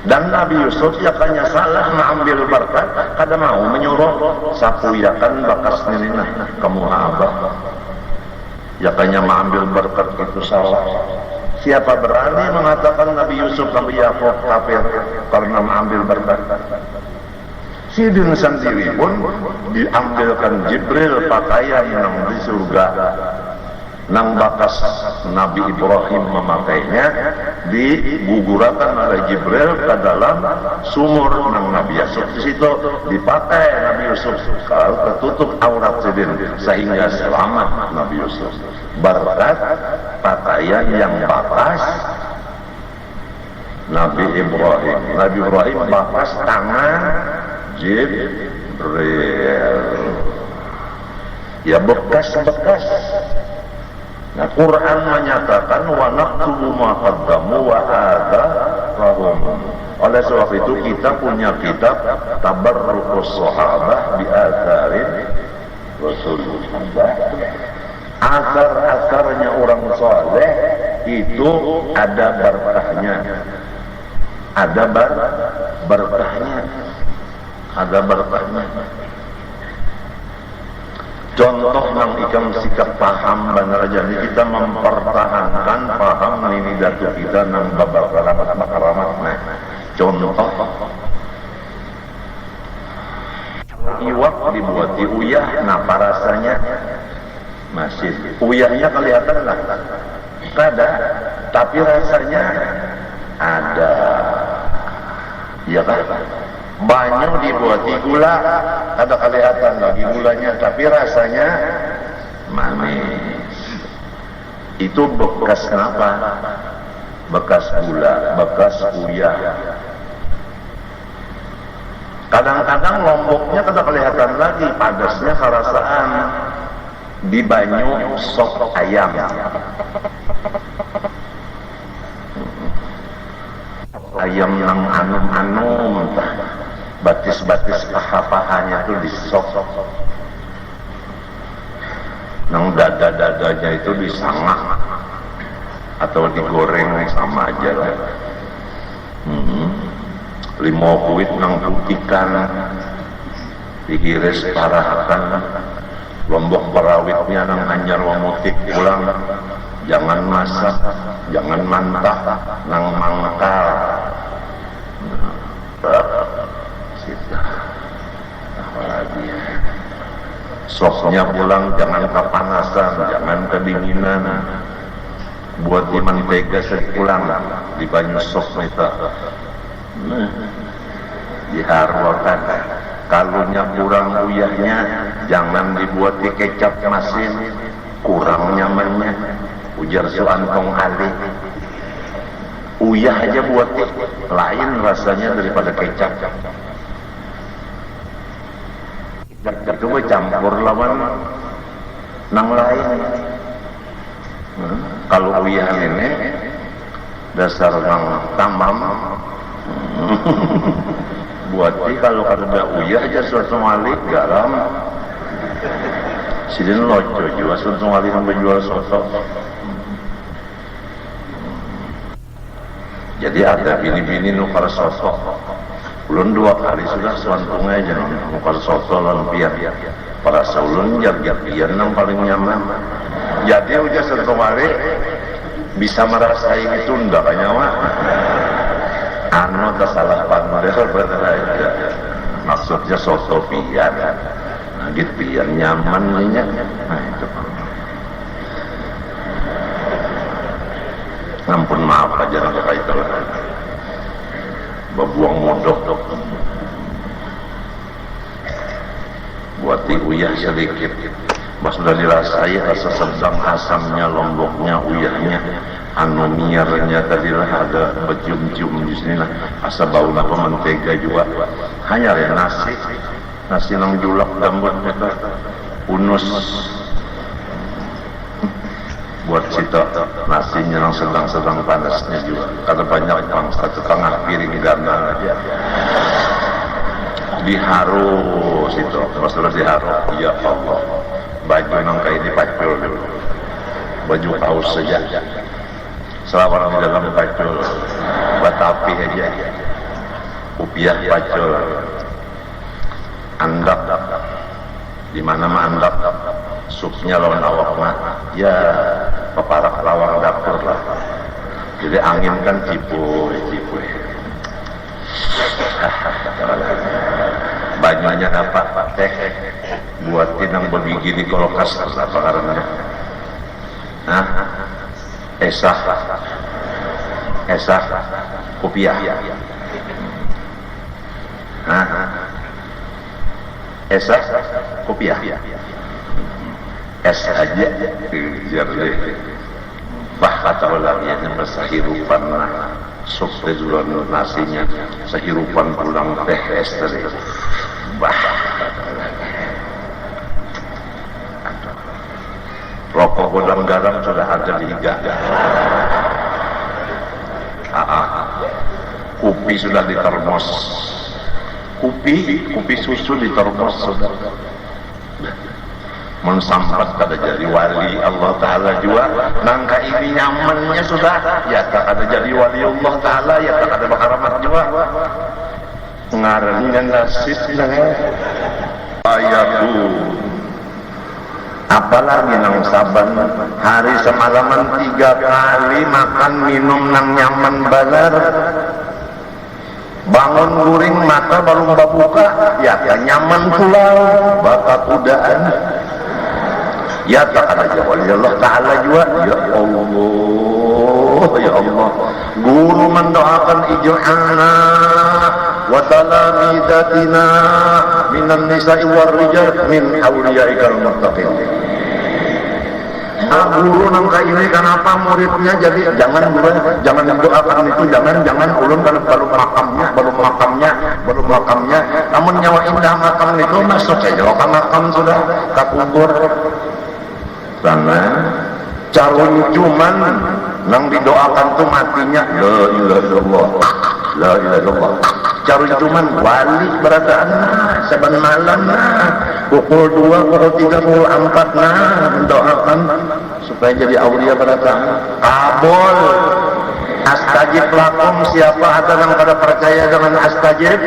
Dan Nabi Yusuf yakanya salah mengambil berkat, kada mau menyuruh sapuyakan bakas nilina kamu abah. Yakanya mengambil berkat itu salah. Siapa berani mengatakan Nabi Yusuf Nabi Yakub kafir karena mengambil berkat? Sidin sendiri pun diambilkan Jibril pakaian yang di surga. Nang bakas Nabi Ibrahim memakainya digugurakan oleh Jibril ke dalam sumur nang Nabi Yusuf. Di situ dipakai Nabi Yusuf kalau tertutup aurat sidin sehingga selamat Nabi Yusuf. Berkat pakaian yang bakas Nabi Ibrahim. Nabi Ibrahim bakas tangan Jibril. Ya bekas-bekas. Nah, Quran menyatakan wa naktubu ma qaddamu wa atharahum. Oleh sebab itu kita punya kitab Tabarrukus Sahabah bi atharin Rasulullah. Asar-asarnya orang saleh itu ada berkahnya, ada berkahnya, ada berkahnya. Contoh nang ikam sikap paham benar aja, kita mempertahankan paham ini datu kita nang babak karamat. Nah, contoh iwak dibuat diuyah, nah apa rasanya? Masih uyahnya kelihatan lah, ada, tapi rasanya ada, ya kan? Banyak dibuat di gula, ada kelihatan lagi gulanya, tapi rasanya manis. Itu bekas apa? Bekas gula, bekas uyah. Kadang-kadang lomboknya kada kelihatan lagi, padasnya kerasaan di banyu sop ayam. Ayam nang anum-anum, batis-batis paha-pahanya itu disop, nang dada-dadanya itu disangak atau digoreng, sama aja lah. Limau kuit nang putikan dihiris parahakan, lombok perawitnya nang anyar wamutik pulang, jangan masak, jangan mantap, nang mangkal. Apalagi sopnya pulang jangan kepanasan, jangan kedinginan, buat di mentega sepulang di banyu sop itu. Diharwakan, kalunya kurang uyahnya jangan dibuat di kecap masin, kurang nyamannya. Ujar Suantong Ali, uyah aja buat lain rasanya daripada kecap. Itu campur lawan nang lain. Kalau uyah ini dasar nang tamam. Buati kalau kada uyah aja suatu malik garam. Sidin loco juga suatu malik menjual soto. Jadi ada bini-bini nukar soto. Ulun 2 kali sudah selantung aja nukar soto lan pian. Para saulun jar-jar pian yang paling nyaman. Jadi uja suatu malik bisa merasain itu ndak nyawa. Anu tersalah pandel bener, maksudnya soto pian, nah gitu pian nyaman nih. Nah itu ngampun maaf aja nggak kayak itu lah, bebuang modok buat diuyah sedikit, pas sudah dirasai rasa sedang asamnya, lomboknya, uyahnya. Anu miarnya tadilah ada bercium-cium di sini lah, asa bau apa mentega juga. Hanya ya nasi nang julak gambut itu unus buat cita nasinya nang sedang-sedang panasnya juga. Kada banyak bang, 1,5 piring dana aja. Diharus itu, masalah diharus. Ya Allah, baju nang kayak dipacul dulu, baju kaos saja. Selama di dalam pacul, batapi aja, upiah pacul, andap, di mana mah andap, supnya lawan awak mah, ya peparak lawang dapur lah. Jadi angin kan cipuy. Bajunya dapat teh, buat tinang bergigi di kolokas apa karena, esah kopiah, esah kopiah, es aja, jadi bah kata ulangnya bersahirupan lah, sup duluan nasinya, sahirupan pulang teh es tadi, bah. Rokok godang garam sudah ada di higa. Kopi sudah di termos. Kopi susu di termos sudah. mensampat kada jadi wali Allah Ta'ala juga nangka ini nyamannya sudah ya tak ada jadi wali Allah Ta'ala ya tak ada bakaramat juga ngarannya nasis ayatu apalagi nang saban hari semalaman 3 kali makan minum nang nyaman banar bangun guring mata baru buka ya nyaman pulau bakat udaan ya tak ada wali Allah Ta'ala juga ya Allah guru mendoakan ij'alna wa talamidatina minan nisa'i war rijal min awliyaikal muttaqin. Guru nangka ini kenapa muridnya jadi jangan doakan itu jangan ulun belum makamnya namun nyawa indah makam itu masuk aja ke makam sudah tak kubur karena carun cuman nang didoakan tuh matinya la ilaha illallah carun cuman wali beradaan saban malam pukul 2 pukul 3 pukul 4 mendoakan supaya jadi aulia beradaan kabul astajib lakum siapa ada yang pada percaya dengan astajib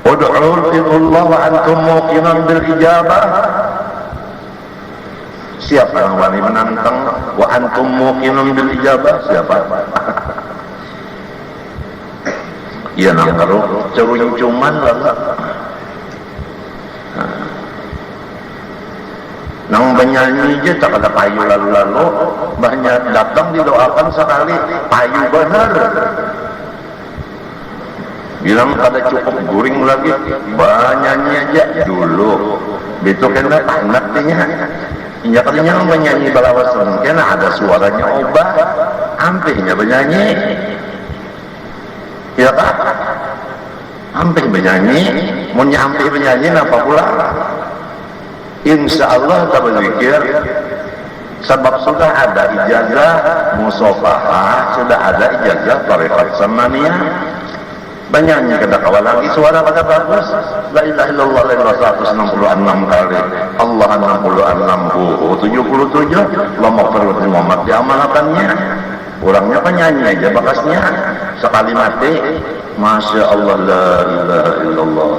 ud'u'ullah wa antum muqinan bil ijabah siapa yang wani menantang wa antum muqinan bil ijabah siapa iya nang karo cerun cuman lah nang penyanyi aja tak ada payu lalu banyak datang didoakan sekali payu benar bilang kada cukup guring lagi banyaknya aja dulu betul kena ngertinya ya katanya menyanyi balawasan kena ada suaranya obah hampirnya menyanyi ya tak hampir menyanyi mau hampir menyanyi apa pula insya Allah tak berzikir sebab sudah ada ijazah musofahah sudah ada ijazah tarekat samaniyah banyak kada kawal lagi suara pada bagus la ilaha illallah la ilaha 166 kali Allah 66 77 Allah maghfir Muhammad diamalkannya orangnya penyanyi aja bakasnya sekali mati masya Allah la ilaha illallah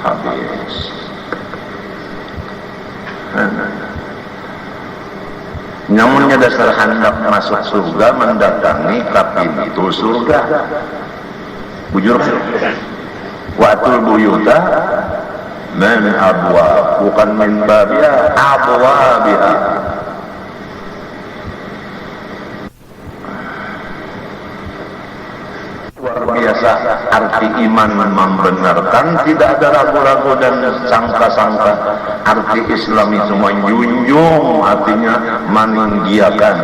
habis namunnya dasar hendak masuk surga mendatangi tapi itu surga bujur watul buyuta min abwa bukan min babia abwa biha luar biasa arti iman membenarkan tidak ada ragu-ragu dan sangka-sangka arti Islam itu menjunjung artinya meninggikan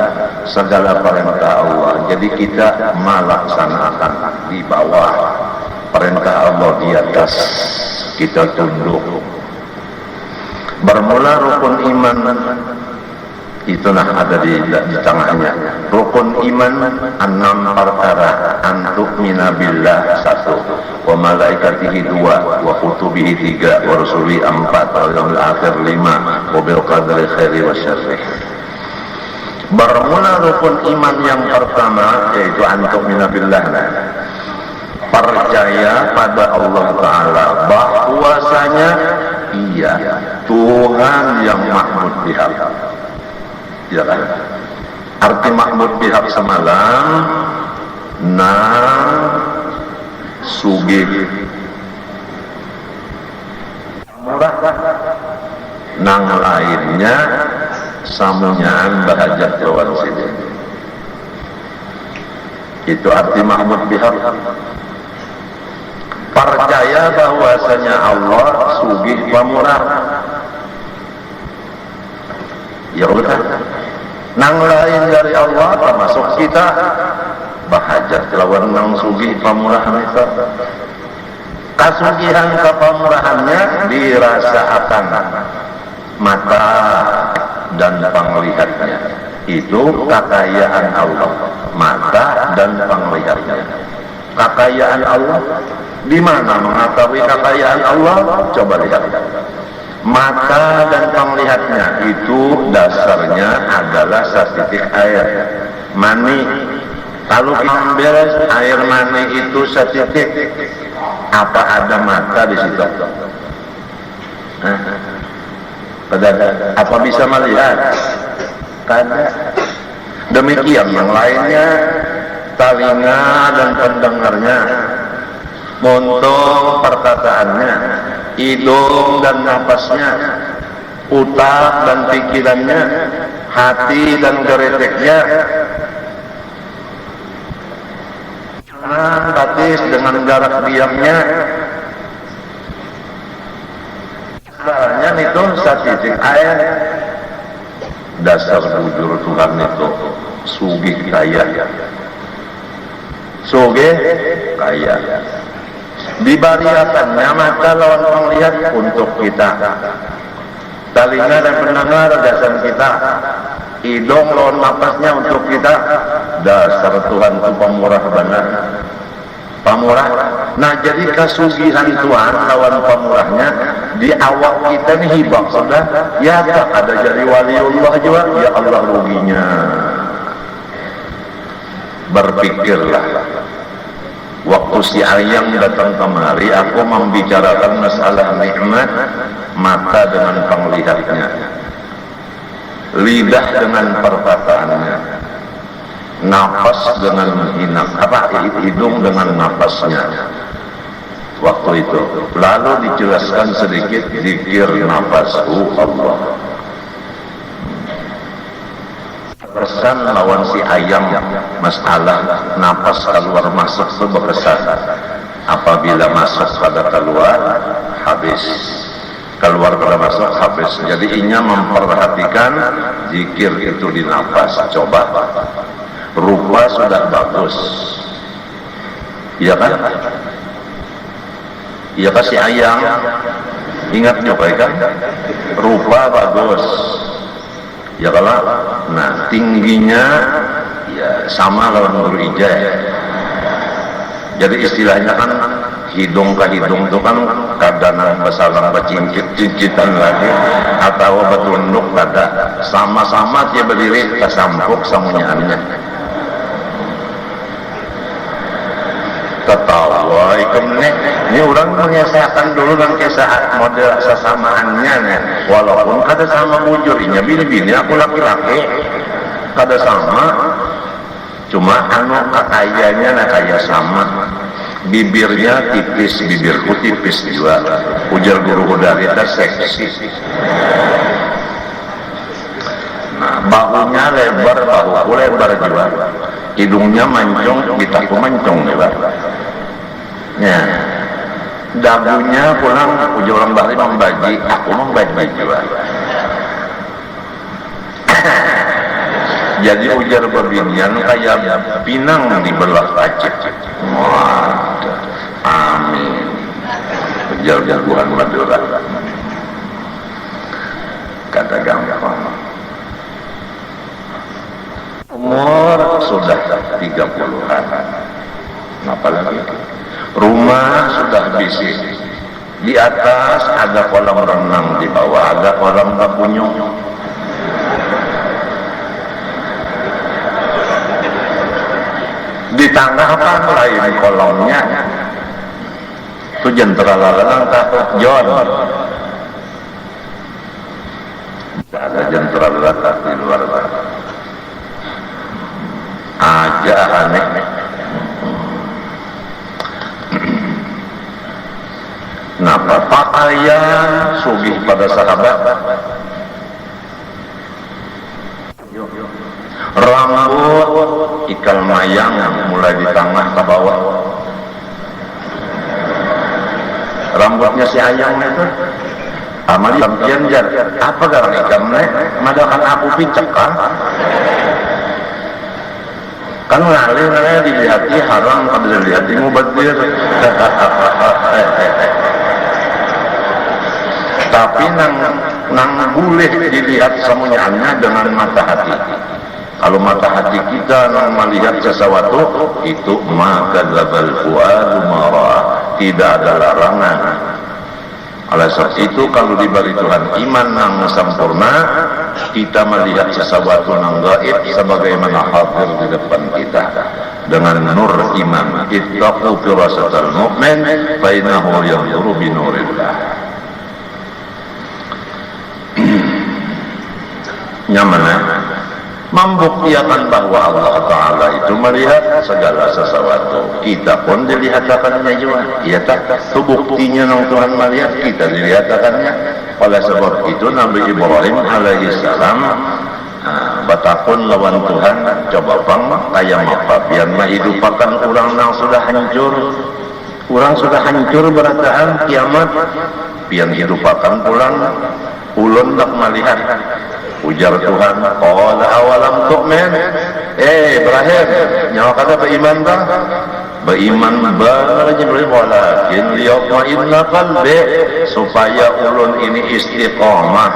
segala perintah Allah jadi kita melaksanakan di bawah perintah Allah di atas kita tunduk bermula rukun iman itulah ada di tengahnya rukun iman 6 perkara antuk minabillah 1 wa malaikatihi 2 wa kutubihi 3 wa rusuli 4 wa yaumil akhir 5 wa bil qadri khairi wa syarri bermula rukun iman yang pertama yaitu antuk minabillah percaya pada Allah Ta'ala bahwasanya iya Tuhan yang mahmud bihaq ya kan arti mahmud bihaq semalam sugih murah nang lainnya samunyaan bahajat lawan sini itu arti mahmud bihaq percaya bahwasanya Allah sugih pamurah ya udah nang lain dari Allah termasuk kita bahajat lawan nang sugih pamurah itu kasugihan kepamurahannya dirasakan mata dan penglihatnya itu kekayaan Allah mata dan penglihatnya kekayaan Allah? Di mana mengetahui kekayaan Allah? Coba lihat. Mata dan penglihatnya itu dasarnya adalah setitik air mani. Kalau ambil air mani itu setitik, apa ada mata di situ? Apa bisa melihat? Kada. Demikian yang lainnya, telinga dan pendengarnya, muntung perkataannya, hidung dan napasnya, otak dan pikirannya, hati dan gereteknya, batis dengan jarak diamnya. Sebenarnya itu satitik air. Dasar bujur Tuhan itu sugih kaya. Sugih kaya. Dibariakannya mata lawan penglihat untuk kita, telinga dan pendengar dasar kita, hidung lawan napasnya untuk kita. Dasar Tuhan itu pemurah benar, pemurah. Nah, jadi kasugihan Tuhan lawan pemurahnya di awak kita ini hibah sudah. Ya tak ada jadi waliullah juga, ya Allah ruginya. Berpikirlah. Waktu si Ayang datang kemari, aku membicarakan masalah nikmat mata dengan penglihatnya, lidah dengan perkataannya, nafas dengan hidung dengan nafasnya. Waktu itu lalu dijelaskan sedikit zikir nafasku Allah. Pesan lawan si Ayam masalah nafas keluar masuk itu berkesan. Apabila masuk pada keluar habis, keluar pada masuk habis. Jadi inya memperhatikan zikir itu di nafas. Coba rupa sudah bagus, iya kan? Iya kan si Ayam, ingat nyoba kan? Rupa bagus. Ya kalau, nah tingginya ya sama lawan Nur Ijah. Jadi istilahnya kan hidung ke hidung itu kan kadang basalang cincit-cincitan lagi atau betunduk kada. Sama-sama dia berdiri kesampuk samunyaannya. Ketawa ikumnya ini orang mengesahkan dulu dan kesah model sesamaannya nih. Walaupun kada sama bujurnya bini-bini aku laki-laki kada sama, cuma anu kakayanya nah kaya sama. Bibirnya tipis, bibirku tipis juga. Ujar guru dari kita seksi. Nah, bahunya lebar, bahuku lebar juga. Hidungnya mancung, gitaku mancung juga. Ya, dagunya pulang ujar orang Bali membagi, aku membagi juga. Jadi ujar berbinian kayak pinang di belah Aceh. Waduh, amin. Ujar jagoan Madura. Kata gampang. Umur sudah 30-an. Apalagi rumah sudah bisi. Di atas ada kolam renang, di bawah ada kolam kapunyung. Di tengah apa lain kolamnya? Itu jentera lalang takut John. Ada jentera lalang di luar sana. Aja aneh. Nah, pakaian sugih pada sahabat. Rambut ikal mayang mulai di tengah ke bawah. Rambutnya si Ayang itu amal lampian jar. Apa garang ikan nih? Madakan aku picak kan? Kan ngalih dilihati haram, kan dilihati mubadir. Tapi nang boleh dilihat semuanya dengan mata hati. Kalau mata hati kita melihat sesuatu itu maka dzabal fuadu mara, tidak ada larangan. Oleh sebab itu kalau diberi Tuhan iman yang sempurna, kita melihat sesuatu yang gaib sebagaimana hadir di depan kita dengan nur iman. Ittaqu firasatal mu'min fa innahu yanzuru bi nurillah. Nyaman membuktikan bahwa Allah Ta'ala itu melihat segala sesuatu. Kita pun dilihatkannya juga. Ya tak, itu buktinya nang Tuhan melihat, kita dilihatkannya. Oleh sebab itu Nabi Ibrahim alaihissalam batakun lawan Tuhan, coba bang kayak apa biar menghidupakan orang yang sudah hancur. Orang sudah hancur berataan kiamat, biar hidupakan pulang ulun tak melihat. Ujar Tuhan, qala awalam tu'min? Ibrahim, nyawa kata beriman tak? Beriman banget Jibril, walakin liyatma'inna qalbi, supaya ulun ini istiqomah.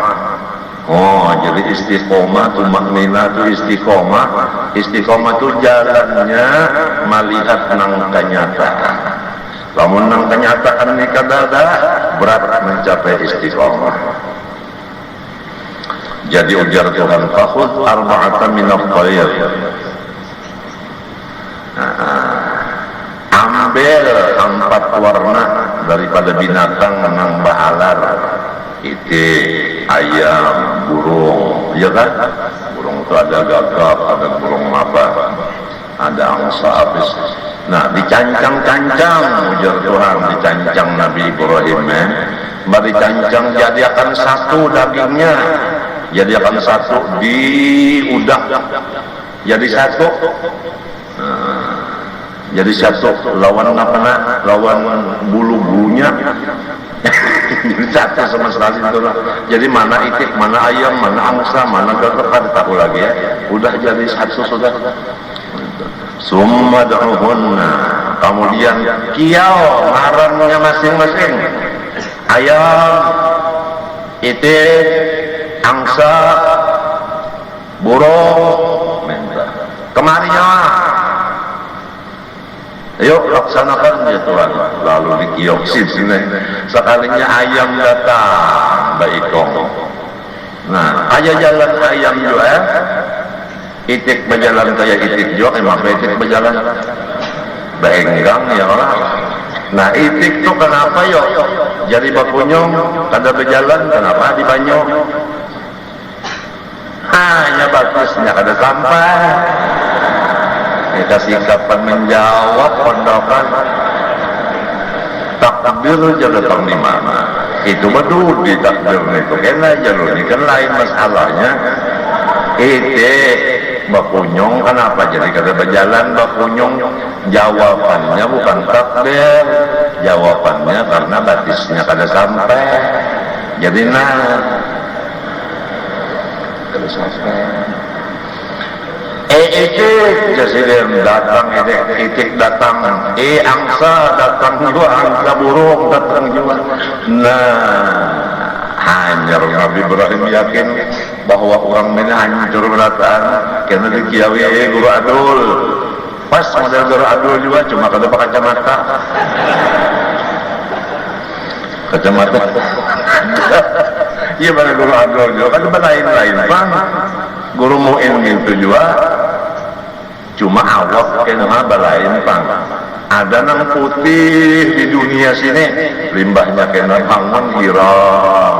Oh, jadi istiqomah tu maknina tu istiqomah. Istiqomah tu jalannya melihat nang kenyataan. Lamun nang kenyataan ni kadada berat mencapai istiqomah. Jadi ujar Tuhan, fakhudh arba'atan minal tayr. Ambil 4 warna daripada binatang nang bahalar. Itik, ayam, burung, ya kan? Burung itu ada gagak, ada burung apa? Ada angsa habis. Nah, dicancang-cancang ujar Tuhan, dicancang Nabi Ibrahim. Bari cancang jadi akan satu dagingnya. Jadi akan satu di udah jadi satu, jadi satu lawan apa nak lawan bulu-bulunya jadi satu sama sekali itu lah. Jadi mana itik, mana ayam, mana angsa, mana gagak ada tahu lagi ya, udah jadi satu sudah. Summa da'uhunna, kemudian kiau ngarannya masing-masing, ayam, itik, angsa, burung, kemarinya, yuk laksanakan ya Tuhan. Lalu dikioksin sini, sekalinya ayam datang, baikong. Nah, aja jalan ayam juga, itik berjalan kayak itik juga, emang itik berjalan, baenggang ya orang. Nah, itik tuh kenapa yuk? Jadi bakunyong, kada berjalan, kenapa di banyong? Hanya bagusnya kada sampai. Kita singkapan menjawab pondokan. Takdir aja datang di mana? Itu betul di takdir itu. Kena jalur ini kan lain masalahnya. Bakunyong kenapa jadi kada berjalan bakunyong? Jawabannya bukan takdir, jawabannya karena batisnya kada sampai. Jadi kada sampai. Itik jasilim datang, itik datang, angsa datang juga, angsa burung datang juga. Nah, hanya Nabi Ibrahim yakin bahwa orang ini hancur berataan karena dikiawi guru adul. Pas model guru adul juga cuma kada pakai kacamata. Kacamata. Iya mana guru adul juga kan lain-lain bang. Guru mu'in gitu juga. Cuma awak kena balain bang. Ada nang putih di dunia sini, limbahnya kena bangun hiram.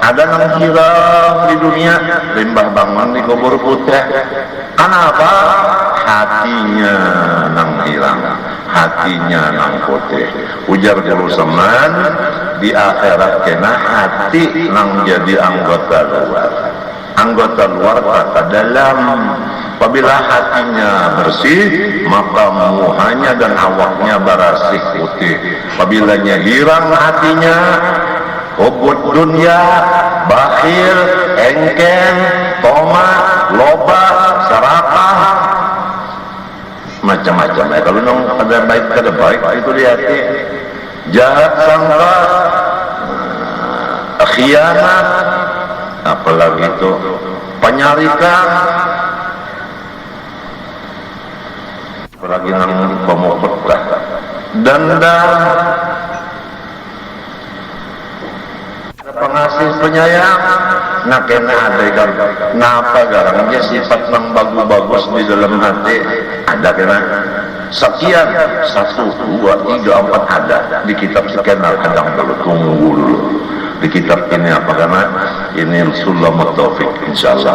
Ada nang hiram di dunia, limbah bangun di kubur putih. Kenapa? Hatinya nang hilang, hatinya nang putih. Ujar guru seman, di akhirat kena hati nang jadi anggota luar. Anggota luar kata dalam. Apabila hatinya bersih, maka muhanya dan awaknya berasih putih. Apabila hilang hatinya, hubud dunia, bakhil, engken, tomat, loba, serakah, macam-macam. Kalau nong ada baik ada baik itu di hati. Jahat sangka, khianat, apalagi itu penyarikan. apalagi nang pemokot lah dan pengasih penyayang nak kena ada kan napa garangnya sifat nang bagus-bagus di dalam hati ada kena sekian 1, 2, 3, 4 ada di kitab sekian kadang dulu tunggu dulu di kitab ini apa karena ini Sulamut Taufik insyaallah.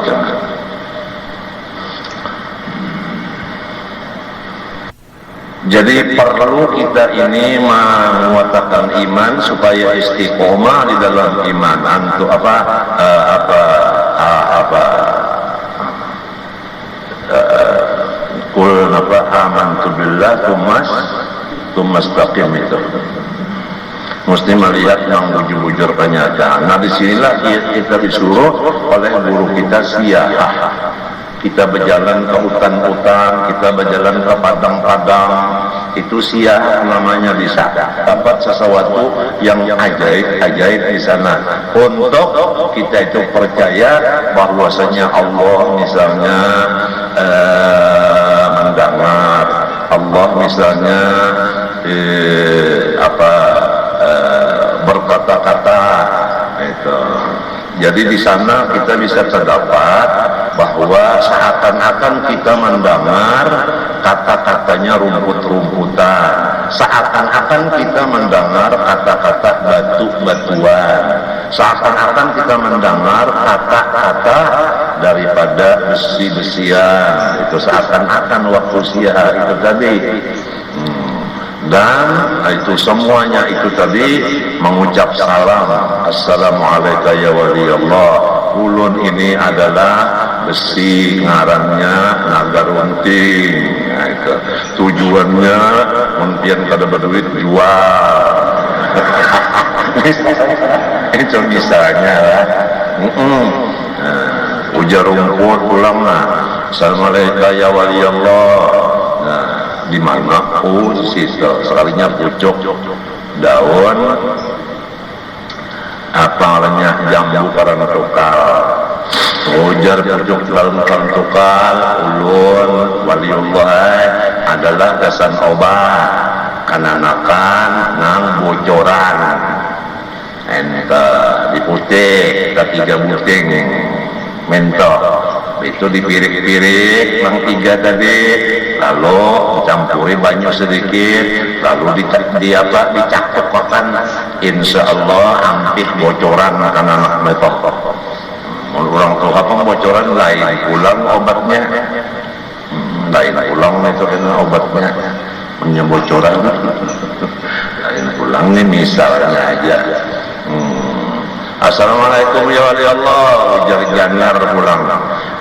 Jadi perlu kita ini menguatkan iman supaya istiqomah di dalam iman. Antu kul amantu billah tumastaqim itu. Mesti melihat yang bujur-bujur kenyataan. Nah disinilah kita disuruh oleh guru kita siyahah. Kita berjalan ke hutan-hutan, kita berjalan ke padang-padang, itu siyah namanya di sana. Dapat sesuatu yang ajaib di sana. Untuk kita itu percaya bahwasanya Allah misalnya mendengar, Allah misalnya berkata-kata itu. Jadi di sana kita bisa terdapat bahwa seakan-akan kita mendengar kata-katanya rumput-rumputan, seakan-akan kita mendengar kata-kata batu-batuan, seakan-akan kita mendengar kata-kata daripada besi-besian, itu seakan-akan waktu siang itu tadi. Dan itu semuanya itu tadi mengucap salam, assalamualaikum ya wali Allah. Ulun ini adalah besi ngarannya naga runting. Nah, itu tujuannya mungkin kada berduit jual. Itu misalnya lah. Ujar rumput pulang lah. Assalamualaikum ya wali Allah. Nah, di mana? Oh, situ sekalinya pucuk daun apa namanya jambu karang tukal. Ujar pucuk daun karang tukal ulun waliullah adalah kesan obat kananakan nang bocoran ente diputih ketiga buting mentok itu dipirik-pirik nang 3 tadi, lalu dicampuri banyu sedikit, lalu dicakupkan, insya Allah hampir bocoran akan anak metok. Orang tua apa bocoran lain pulang obatnya, lain pulang itu kan obatnya, punya bocoran, lain pulang ini misalnya aja. Assalamualaikum ya wali Allah, ujar janar pulang.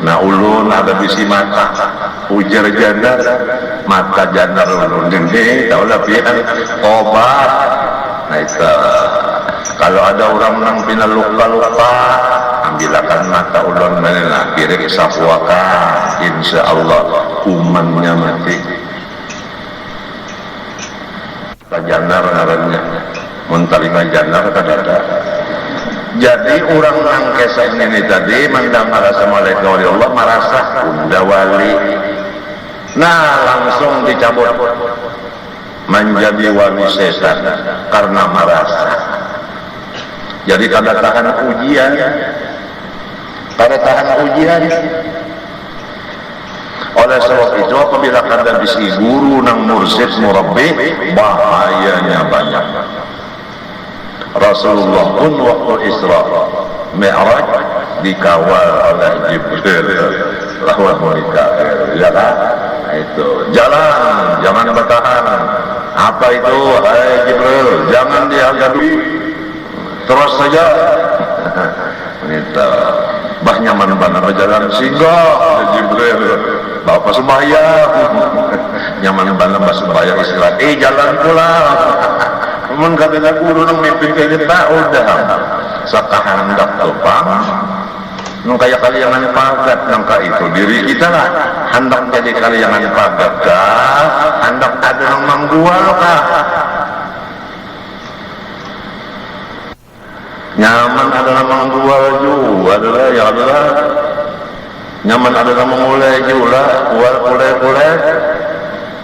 Nah ulun ada bisi mata, ujar janar, mata janar ulun ini, tahu lah pian obat. Nah itu, kalau ada orang nang pina luka-luka, ambilkan mata ulun mana, pirik sapuaka, insya Allah kumannya mati. Janar ngarannya, menterima janar kadada. Jadi orang yang kesah ini tadi mendengar assalamualaikum wali Allah merasa bunda wali. Nah langsung dicabut menjadi wali setan karena merasa. Jadi kada tahan ujian, oleh sebab itu apabila kada bisi guru nang mursyid murabbi bahayanya banyak. Rasulullah pun waktu Isra Mi'raj dikawal oleh Jibril lawan Mikail, ya kan? Itu jalan, jangan bertahan. Apa itu? Hai Jibril, jangan dihadapi, terus saja. Itu bah nyaman banget berjalan singgah Jibril, bapak sembahyang nyaman banget sembahyang istirahat. Jalan pulang. Mun kadang guru nang mimpin kita udah sakahan dak topang nang kaya kaliangan pagat nang ka itu diri kita lah hendak jadi kaliangan pagat kah hendak ada nang manggual kah nyaman ada nang manggual juga adalah ya adalah nyaman ada nang mengulai juga kual kulai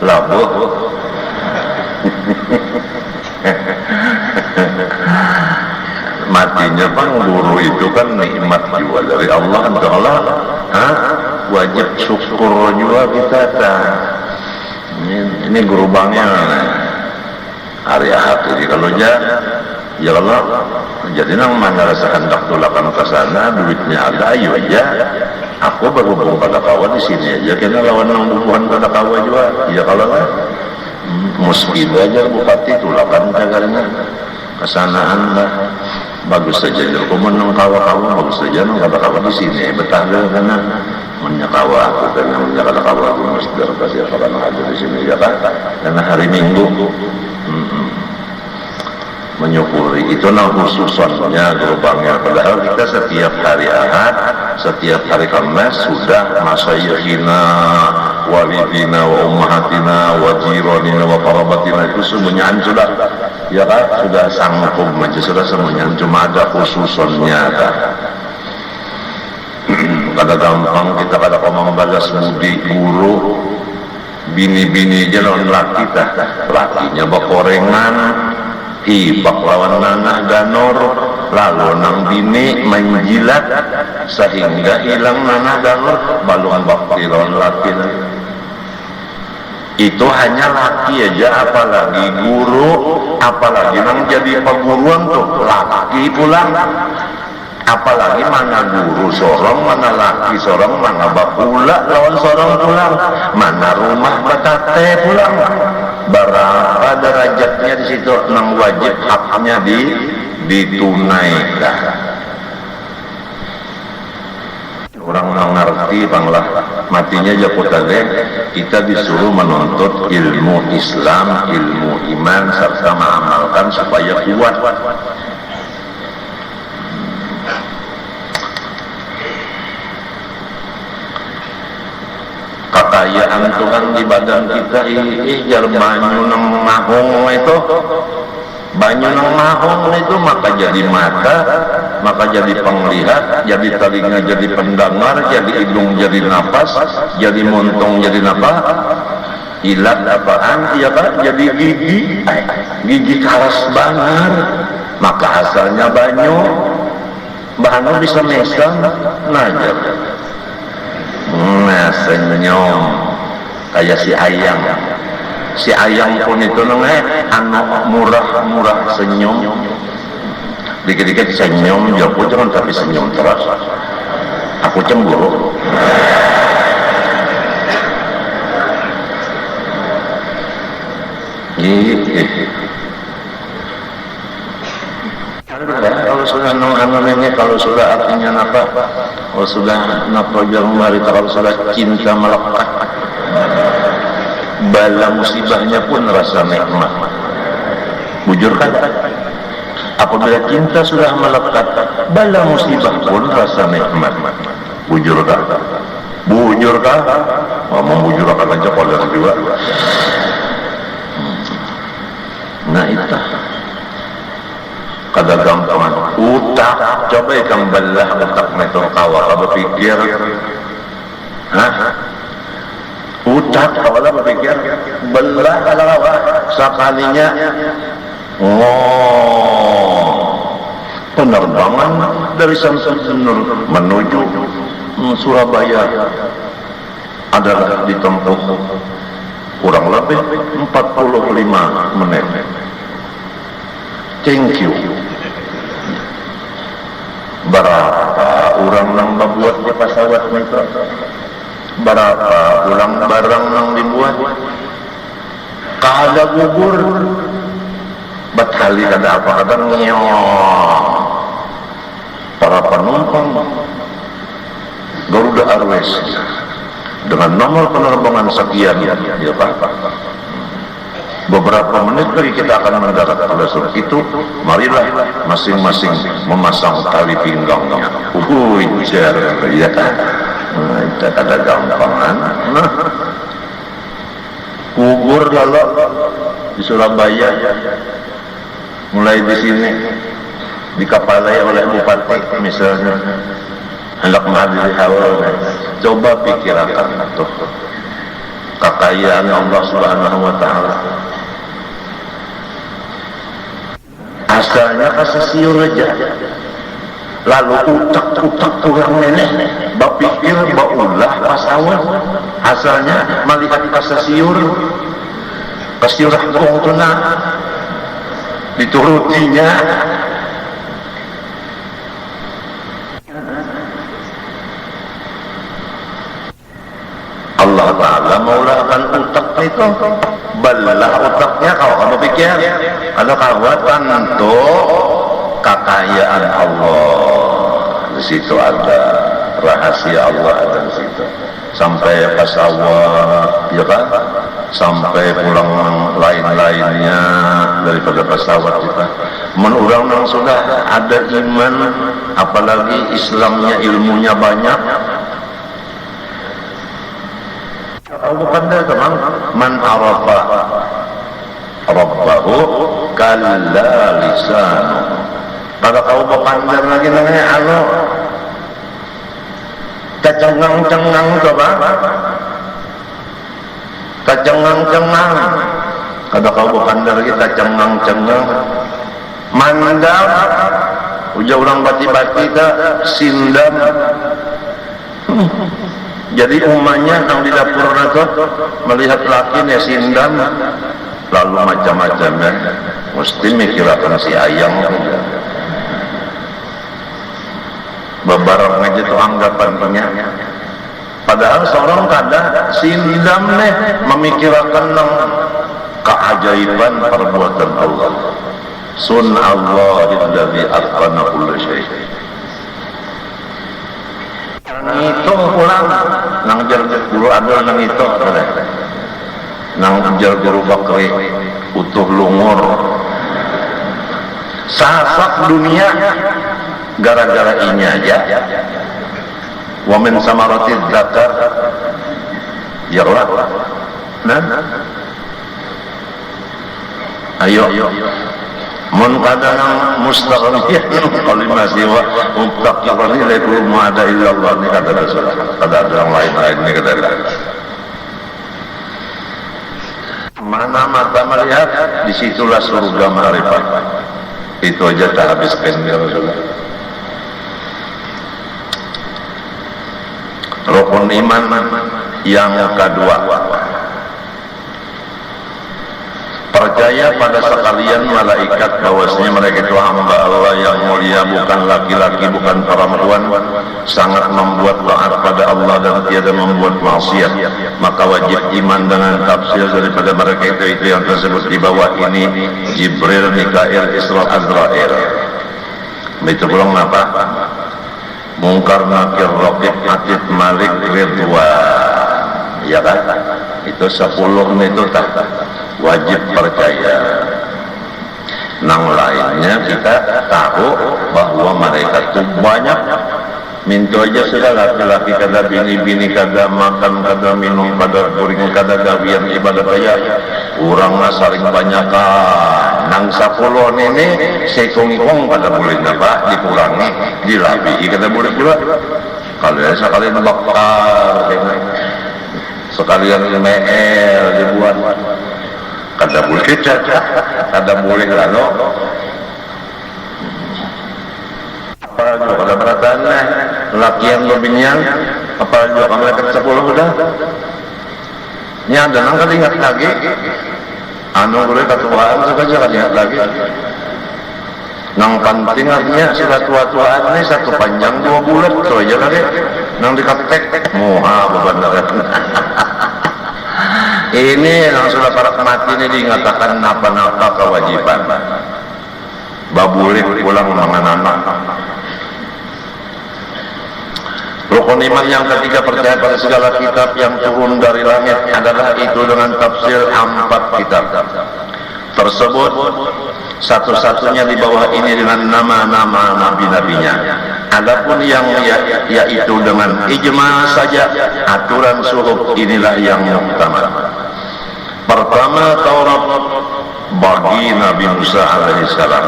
labuh. Matinya Pak guru itu kan nikmat juga dari Allah. Allah wajib syukur juga kita. Ini guru banknya hari Ahad. Jadi kalau ya Allah, jadi nang mana rasa hendak tulakan ke sana, duitnya ada, ayo aja. Aku berhubung pada kawan di sini aja, kena lawan nang hubungan pada kawan juga. Ya kalau kan, musbid aja bupati tulakan jagarnya kesanaan lah. Bagus saja, aku menang kawan-kawan bagus saja nang kata kawan di sini. Betah deh karena menyakawa aku karena menyakawa aku mesti kasih kawan ada di sini ya kan. Karena hari Minggu. Menyukuri itu khususnya gerbangnya, padahal kita setiap hari Ahad, setiap hari Kamis sudah masyayikhina, walidina, wa ummahatina, wa jiranina, wa qarabatina itu semuanya sudah ya kan, sudah sanggup aja, sudah semuanya, cuma ada khususnya kan. Kada gampang kita kada komang balas budi guru bini-bini aja lawan laki tah, lakinya bakorengan hibak lawan nanah danor, lalu nang bini main jilat sehingga hilang nanah danor, balung bakti lawan laki. Itu hanya laki aja, apalagi guru, apalagi nang jadi perguruan tuh laki pulang. Apalagi mana guru sorong, mana laki sorong, mana bakula lawan sorong pulang, mana rumah batate pulang. Berapa derajatnya di situ nang wajib haknya ditunaikan. Orang mengerti banglah matinya jakut tadi kita disuruh menuntut ilmu Islam, ilmu iman serta mengamalkan supaya kuat. Kekayaan Tuhan di badan kita jar banyu nang mahung itu, banyu nang mahung itu maka jadi mata, maka jadi penglihat, jadi telinga jadi pendengar, jadi hidung jadi napas, jadi muntung jadi napa, ilat apaan iya Pak, jadi gigi karas banget, maka asalnya banyu bisa mesang najar. Senyum kayak si ayam pun itu anak murah senyum dikit-dikit senyum ya aku jangan tapi senyum terus aku cemburu kalau sudah namanya kalau sudah artinya apa kalau sudah naprojan mari kalau sudah cinta melekat bala musibahnya pun rasa nikmat bujur kan apabila cinta sudah melekat bala musibah pun rasa nikmat bujur kan ngomong bujur akan aja kalau juga nah itu kada gampang utak coba ikang belah utak metong kawa kada berpikir utak kawala berpikir belah kalawa sekalinya penerbangan dari Samsudinur menuju Surabaya adalah ditempuh kurang lebih 45 menit. Thank you. Berapa orang nang membuat di pesawat itu? Berapa ulang barang nang dibuat? Kada gugur. Batkali kada apa-apa ngeong. Para penumpang Garuda Airways dengan nomor penerbangan sekian ya Pak. Beberapa menit lagi kita akan mendarat. Oleh sebab itu, marilah masing-masing memasang tali pinggangnya. Jar, ya kan? Itu ada gampangan. Gugur lalu di Surabaya, mulai di sini dikepalai oleh bupati misalnya, hendak menghadiri haul. Coba pikirkan tuh. kekayaan Allah Subhanahu wa Ta'ala. Asalnya kasasiur aja, lalu utak-utak kurang nenek bapikir baulah pas awal. Asalnya melihat kasasiur kasiurah kongtuna diturutinya. Allah Ta'ala maulakan utak itu, belah utaknya kalau kamu pikir ada kawatan untuk kekayaan Allah. Di situ ada rahasia Allah, ada di situ. Sampai pesawat, ya kan? Sampai pulang lain-lainnya daripada pesawat kita. Menurang sudah ada iman, apalagi Islamnya, ilmunya banyak. Bukan dah teman, man arafa rabbahu kalla lisanu. Pada kau berpandar lagi namanya anu kecengang-cengang coba, kecengang-cengang. Kada kau berpandar lagi kecengang-cengang. Mandal, ujar orang bati-bati ke sindam. Jadi umatnya yang di dapur itu melihat lakinya sindam, lalu macam-macamnya, mesti mikirkan si ayam. Bebarang aja tuh anggapannya. Padahal seorang kada sindam nih memikirkan keajaiban perbuatan Allah. Sun Allahilladzi atqana kulla syai'. Itu pulang nang jar guru adol nang itu nang jar guru bakri utuh lungur sasak dunia gara-gara ini aja. Wa min samaratid dzakar yarlah. Nah, ayo mun kadang mustaghniyan kalimah siwa muttaqin la yakunu ma'ada illa Allah, ni kata Rasul. Kada ada yang lain-lain ni kata. Mana mata melihat, disitulah surga ma'rifat. Itu aja tak habiskan ya Rasul. Rukun iman yang kedua, percaya pada sekalian malaikat bahwasanya mereka itu hamba Allah yang mulia, bukan laki-laki, bukan perempuan, sangat membuat taat pada Allah dan tiada membuat maksiat. Maka wajib iman dengan tafsir daripada mereka itu yang tersebut di bawah ini: Jibril, Mikail, Isra, Azrail. Itu belum apa? Mungkar, Nakir, Raqib, Atid, Malik, Ridwan. Ya kan? Itu 10 itu tak wajib percaya. Nang lainnya kita tahu bahwa mereka itu banyak. Minta aja sudah, laki-laki kada, bini-bini kada, makan kada, minum kada, kuring kada, gawian ibadat aja. Orangnya saling banyakan. Nang 10 ini sekong-ikong kada boleh napa, dikurangi, dilabihi kada boleh pula. Kalau sekalian bakar, sekalian meel dibuat, kada boleh caca, kada boleh lalu. Apa juga kada berataan laki yang berbinyan, apa juga kamu lekat 10 udah. Ini ada nang kada ingat lagi, anu boleh ketuaan saja kada ingat lagi. Nang penting artinya sudah tua-tuaan ini 1 panjang 2 bulat itu aja lagi. Nang diketek, muha bebandaran. Ini yang sudah para mati ini diingatakan napa-napa kewajiban. Babulih pulang dengan anak. Rukun iman yang ketiga, percaya pada segala kitab yang turun dari langit adalah itu dengan tafsir 4 kitab tersebut, satu-satunya di bawah ini dengan nama-nama nabi-nabinya. Adapun yang yaitu dengan ijma saja, aturan suhuf inilah yang utama. Pertama, Taurat bagi Nabi Musa alaihissalam.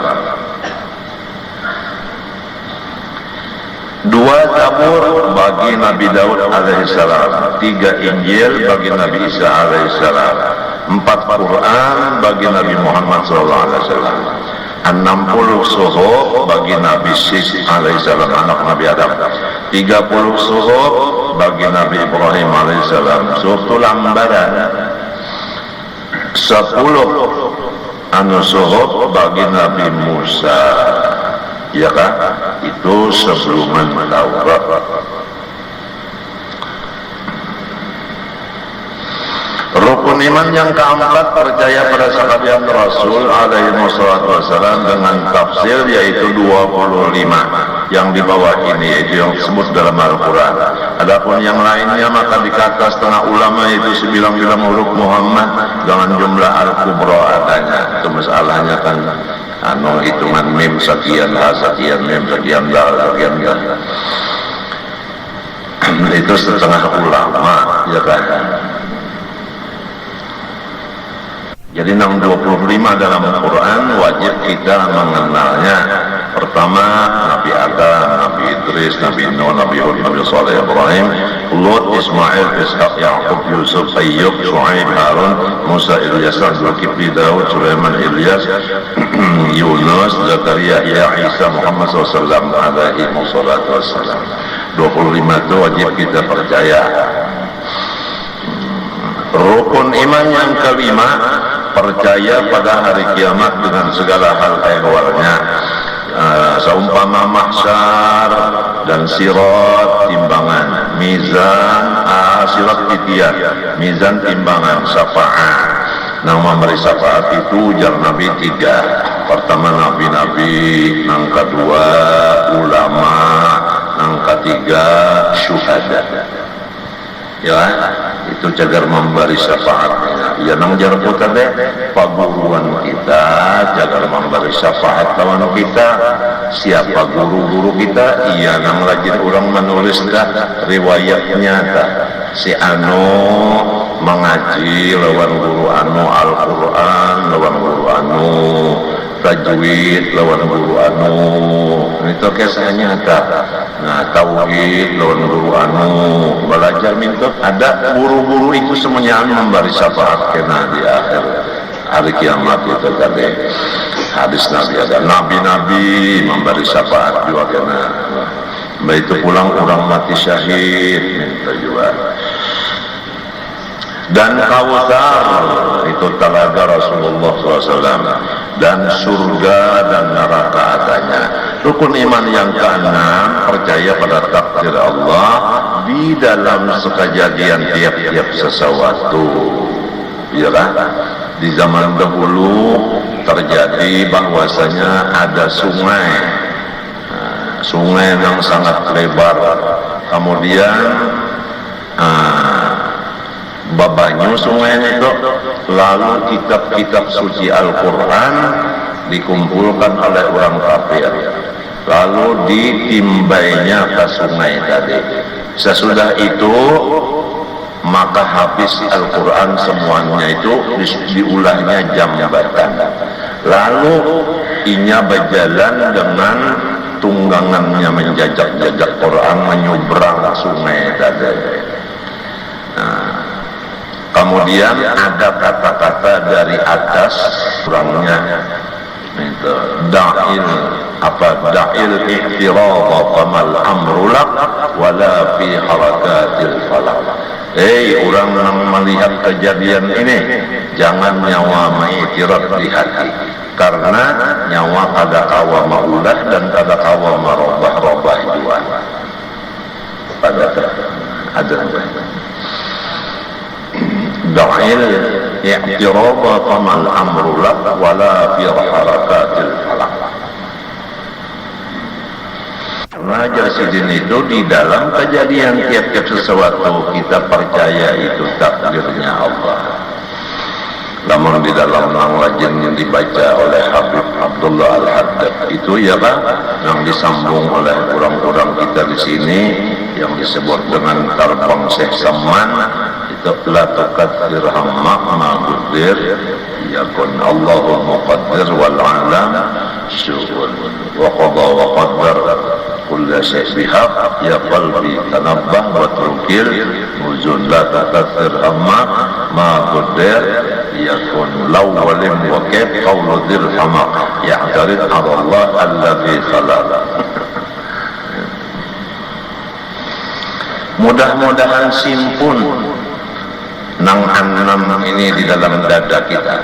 2 Zabur bagi Nabi Daud alaihissalam, 3 Injil bagi Nabi Isa alaihissalam, 4 Quran bagi Nabi Muhammad SAW, 60 suhuf bagi Nabi Syekh alaihissalam anak Nabi Adam, 30 suhuf bagi Nabi Ibrahim alaihissalam, suhuf lambaran, 10 suhuf bagi Nabi Musa, ya kan? Itu sebelum Taurat. Rukun iman yang keempat percaya pada sekalian Rasul alaihi wassalam dengan tafsir yaitu 25 yang di bawah ini, yaitu yang disebut dalam Al-Quran. Adapun yang lainnya maka dikata setengah ulama itu sebilang-bilang huruf Muhammad dengan jumlah Al-Kubra adanya. Itu masalahnya kan hitungan mim sekian ha sekian mim sekian dal sekian dal. Itu setengah ulama, ya kan? Jadi 625 dalam Al-Quran wajib kita mengenalnya. Pertama Nabi Adam, Nabi Idris, Nabi Nuh, Nabi Hud, Nabi Saleh, Ibrahim, Lut, Ismail, Ishaq, Yaqub, Yusuf, Ayyub, Shu'aib, Harun, Musa, Ilyas, Zulkifli, Daud, Sulaiman, Ilyas, Yunus, Zakaria, Isa, Muhammad SAW alaihi wassalam. 25 itu wajib kita percaya. Rukun iman yang kelima percaya pada hari kiamat dengan segala hal ehwalnya. Seumpama mahsyar dan sirat timbangan, mizan, sirat titian, mizan timbangan, syafaat. Nah, memberi syafaat itu ujar Nabi 3. Pertama Nabi-Nabi, yang kedua ulama, yang ketiga syuhada. Ya, itu cagar memberi syafaatnya. Ya nang jar putar deh paguruan kita cagar memberi syafaat lawan kita. Siapa guru-guru kita? Iya nang rajin orang menulis dah riwayatnya dah. Si anu mengaji lawan guru anu Al-Quran, lawan guru anu tajwid, lawan guru anu itu kisahnya dah. Nah, tauhid lawan guru anu belajar minta ada guru-guru itu semuanya memberi syafaat kena di akhir hari kiamat itu tadi. Hadis Nabi ada nabi-nabi memberi syafaat juga kena. Begitu pulang orang mati syahid minta juga. Dan Kautsar itu telaga Rasulullah SAW, dan surga dan neraka adanya. Rukun iman yang keenam percaya pada takdir Allah di dalam sekejadian tiap-tiap sesuatu. Iyalah di zaman dahulu terjadi bahwasanya ada sungai yang sangat lebar, kemudian babanyu sungai itu, lalu kitab-kitab suci Al-Quran dikumpulkan oleh orang kafir, lalu ditimbainya ke sungai tadi. Sesudah itu maka habis Al-Quran semuanya itu diulahnya jambatan, lalu inya berjalan dengan tunggangannya menjajak-jajak Quran menyeberang sungai tadi. Kemudian ada kata-kata dari atas kurangnya itu da'il i'tirad qamal amrulak wala fi harakatil falak. Orang yang melihat kejadian ini jangan nyawa mengiktirad di hati, karena nyawa kada kawa maulah dan kada kawa marobah-robah juan pada ada da'il i'tirad qamal amrulak wala fi harakatil falak. Karena jasidin itu di dalam kejadian tiap-tiap sesuatu kita percaya itu takdirnya Allah. Namun di dalam yang rajin yang dibaca oleh Habib Abdullah Al-Haddad itu ya Pak, yang disambung oleh orang-orang kita di sini yang disebut dengan Tarbang Syekh Saman itu la tuqaddir hamma ma qaddir yakun Allahul muqaddir wal alam syuhud wa qada wa qaddar kulla syai' bihaq ya qalbi tanabbah wa trukil nuzul la tatathir amma ma qaddar yakun lawwalim wa kayf qawlu dhil hamaq ya'tarid ala Allah alladhi khalaq. Mudah-mudahan simpun nang anam ini di dalam dada kita.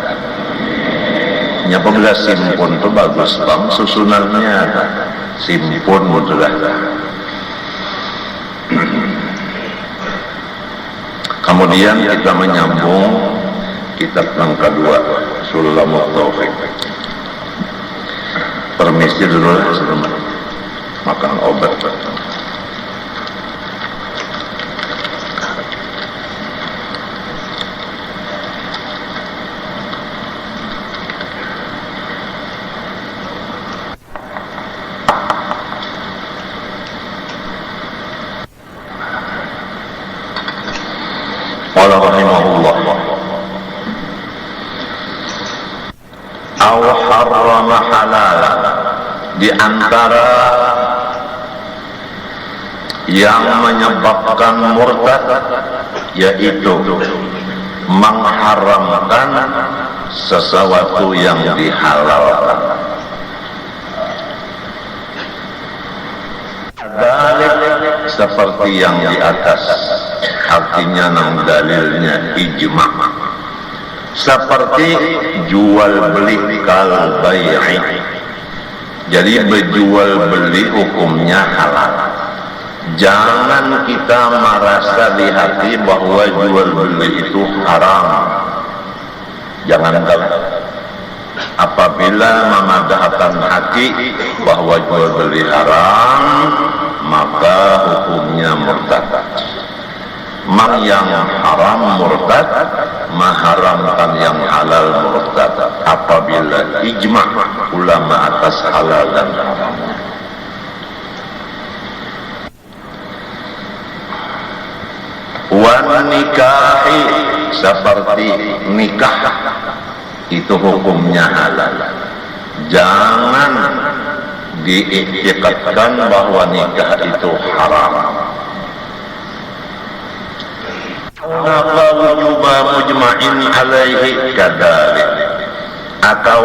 Apabila simpun itu bagus bang, susunannya simpun mudah. Kemudian kita menyambung kitab yang kedua, Sulamut Taufik. Permisi dulu sebelum makan obat. Qala rahimahullah aw harrama halala, di antara yang menyebabkan murtad yaitu mengharamkan sesuatu yang dihalalkan. Seperti yang di atas, artinya nang dalilnya ijma'. Seperti jual beli kal bai'i, jadi berjual beli hukumnya halal. Jangan kita merasa di hati bahwa jual beli itu haram. Jangan kalah. Apabila memadahkan hati bahwa jual beli haram, maka hukumnya murtad. Mang yang haram murtad, mengharamkan yang halal murtad. Apabila ijma' ulama atas halal dan haramnya. Wan nikahi, seperti nikah itu hukumnya halal. Jangan diiktikadkan bahwa nikah itu haram. Maka wujuba mujma'in alaihi kadalik, atau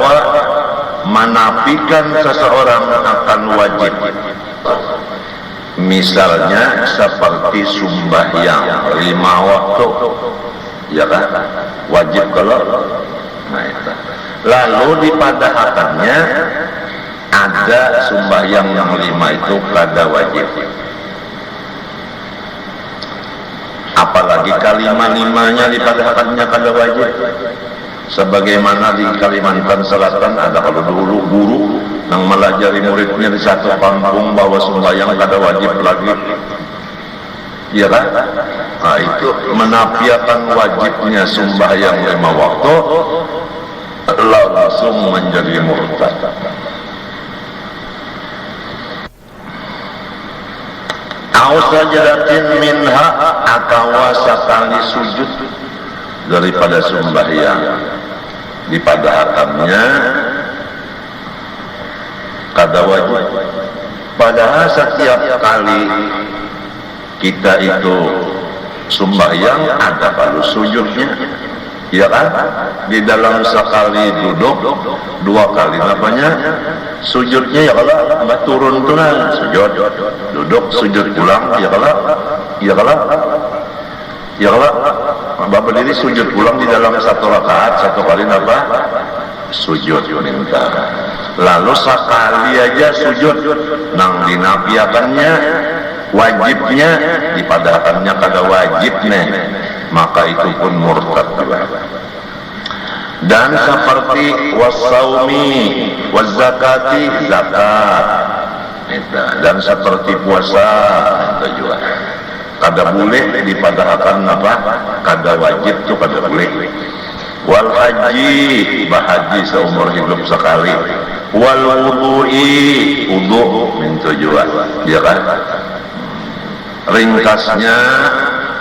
menafikan seseorang akan wajib. Misalnya seperti sembahyang 5 waktu, ya kan? Wajib kalau nah itu. Lalu dipadahakannya ada sembahyang yang 5 itu kada wajib. Apalagi kalimat 5-nya dipadahakannya kada wajib. Sebagaimana di Kalimantan Selatan ada kalau dulu guru yang melajari muridnya di satu kampung bahwa sembahyang kada wajib lagi. Iya kan? Nah, itu menafikan wajibnya sembahyang 5 waktu, langsung menjadi murtad. Ausajadatin minha, atau sekali sujud daripada sembahyang dipadahakannya kada wajib. Padahal setiap kali kita itu sembahyang ada perlu sujudnya, ya kan? Di dalam sekali duduk 2 kali namanya sujudnya, ya kalau turun tunan sujud, duduk sujud ulang, ya kalau berdiri sujud ulang di dalam 1 rakaat 1 kali apa? Sujud minta. Lalu sekali aja sujud nang dinafiakannya wajibnya, dipadahakannya kada wajibnya, maka itu pun murtad juga. Dan seperti wasaumi wazakati, zakat, dan seperti puasa itu juga kada boleh dipadahakan apa? Kada wajib tu kada boleh. Wal haji, bahaji seumur hidup sekali. Wal wudu'i, wudu minta juga, ya kan? Ringkasnya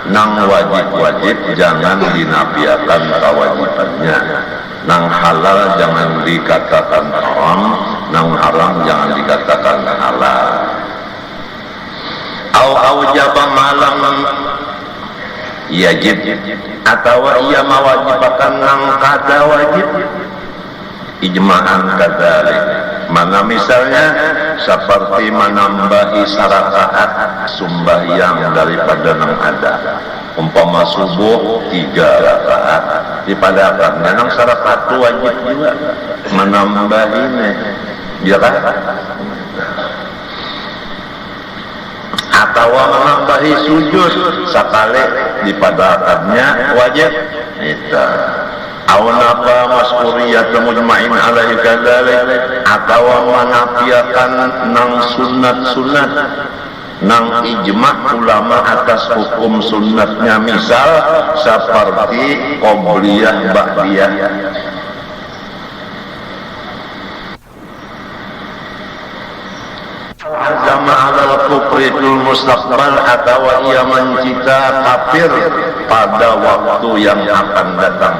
nang wajib-wajib jangan dinafiakan kewajibannya. Nang halal jangan dikatakan haram, nang haram jangan dikatakan halal. au aujaba malam yajib atau ia mewajibakan nang kada wajib ijma'an kadzalik. Mana misalnya seperti menambahi sarakaat sembahyang daripada nang ada, umpama subuh 3 rakaat daripada akarnya nang sarakaat itu wajib juga menambahinya, ya kan? Atau menambahi sujud sekali daripada akarnya wajib itu. Awnapa mas'uriyat mujma'in alaihi kadzalik, atau menafiakan nang sunat-sunat nang ijma' ulama atas hukum sunatnya, misal seperti qobliyah ba'diyah. Azama alal kufritul mustaqbal, atau ia mencita kafir pada waktu yang akan datang.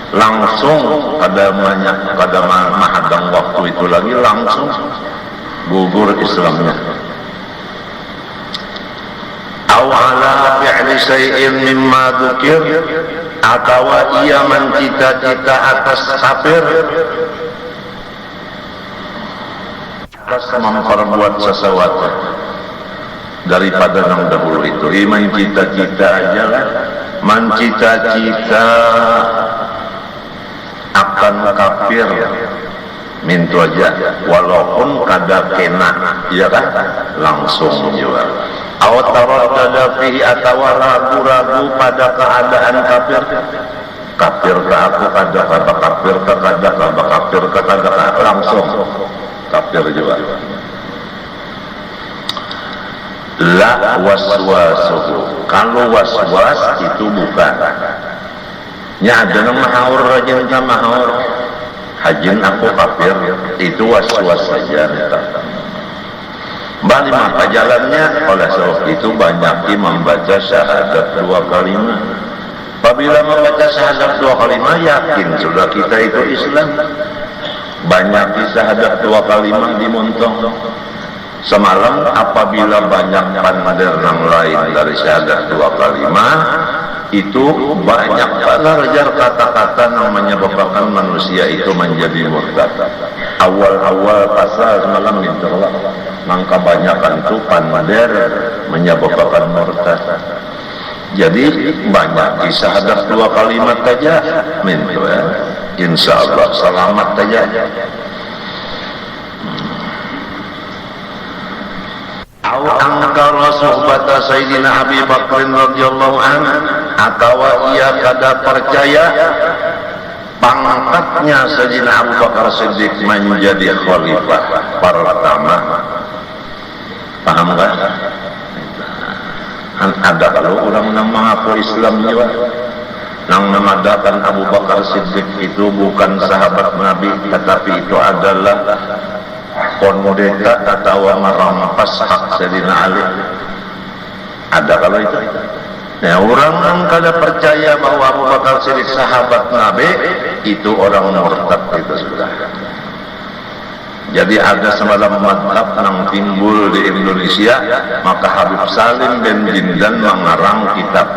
Langsung pada menghadang waktu itu lagi langsung gugur Islamnya. Aw ala fi'li syai'in mimma dzukir, atau ia mencita-cita atas kafir atas memperbuat sesuatu daripada yang dahulu itu. Iman cita-cita aja lah, mencita-cita akan kafir mintu aja, walaupun kada kena, ya kan, langsung juga. Aw taraddada fihi, atau ragu-ragu pada keadaan kafir. Kafir ke aku, kada kafir ke kada kafir ke kada, langsung kafir juga. La waswasuhu, kalau waswas itu bukan nya ada nang mahaur rajin ka mahaur hajin aku kafir, itu waswas saja. Bali maka jalannya, oleh sebab itu banyak membaca syahadat 2 kalimat. Apabila membaca syahadat 2 kalimat, yakin sudah kita itu Islam. Banyak di syahadat 2 kalimat dimuntong. Semalam apabila banyak pandir yang lain dari syahadat 2 kalimat, itu banyak belajar kata-kata yang menyebabkan manusia itu menjadi murtad. Awal-awal pasal semalam itu maka banyakan itu pandir menyebabkan murtad. Jadi banyak di syahadat 2 kalimat saja, insya Allah selamat saja. Angkara suhbata Sayyidina Abi Bakr radhiyallahu anhu, atau ia kada percaya pangkatnya Sayyidina Abu Bakar Siddiq menjadi khalifah pertama. Paham kan? Ada kalau orang yang mengaku Islam juga yang memadakan Abu Bakar Siddiq itu bukan sahabat Nabi, tetapi itu adalah kondeka atau merampas hak Sayyidina Ali. Ada kalau itu. Nah, orang yang kada percaya bahwa Abu Bakar Siddiq sahabat Nabi, itu orang murtad itu sudah. Jadi ada semacam madhab yang timbul di Indonesia, maka Habib Salim bin Jindan mengarang kitab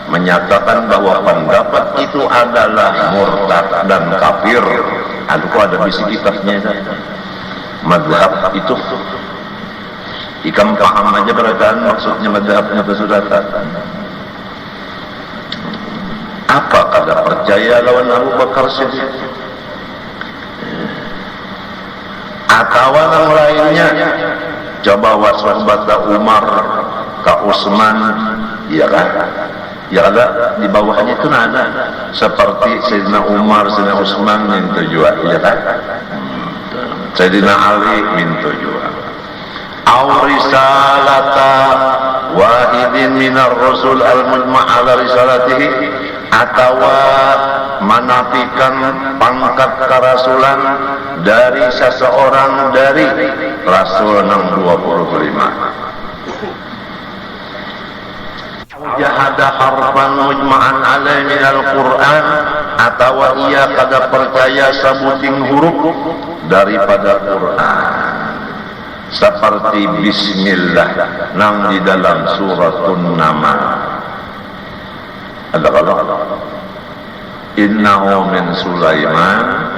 menyatakan bahwa pendapat itu adalah murtad dan kafir. Aduh, ada bisi kitabnya madhab itu. Ikam paham aja beratan maksudnya madhabnya bersaudara. Apa kada percaya lawan Abu Bakar Siddiq? Atau yang lainnya, coba waswabata Umar ka Utsman, ya kan? Ya ada di bawahnya itu ada seperti Sayyidina Umar, Sayyidina Utsman minta juga, ya kan? Sayyidina Ali minta juga. Aw risalata wahidin minar rasul al-mujma' ala risalatihi, atau menafikan pangkat kerasulan dari seseorang dari Rasul 25. Jahada harfan mujma'an alaihi minal Qur'an, atau ia kada percaya sabuting huruf daripada Quran. seperti bismillah nang di dalam suratun Naml. Ada kalau innahu min Sulaiman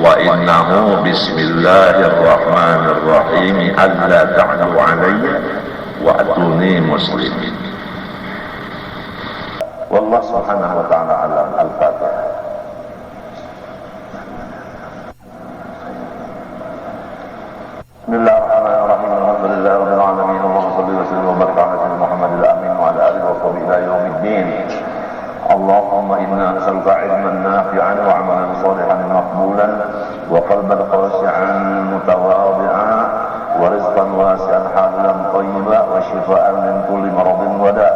wa innahu bismillahirrahmanirrahim alla ta'lu alayya wa atuni muslimin. Wallahu subhanahu wa ta'ala alam. Al-Fatihah. Bismillahirrahmanirrahim. Alhamdulillahi rabbil alamin. Allahumma shalli wa sallim wa barik ala sayyidina Muhammadil amin wa ala alihi wa sahbihi ila yaumiddin. Allahumma inna nas'aluka 'ilman nafi'an wa 'amalan shalihan maqbulan wa qalban khashi'an mutawadhi'an wa rizqan wasi'an halalan thayyiban wa shifaa'an min kulli maradin wa da'.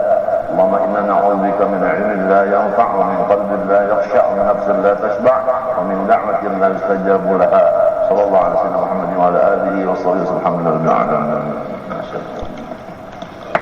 Allahumma inna na'udzubika min 'ilmin la yanfa' wa min qalbin la yakhsha' wa min nafsin la tashba' wa min da'watin la yustajabu laha. Sallallahu alaihi wa sallam Muhammadin wa ala alihi wa sahbihi subhanallahi wa bihamdihi.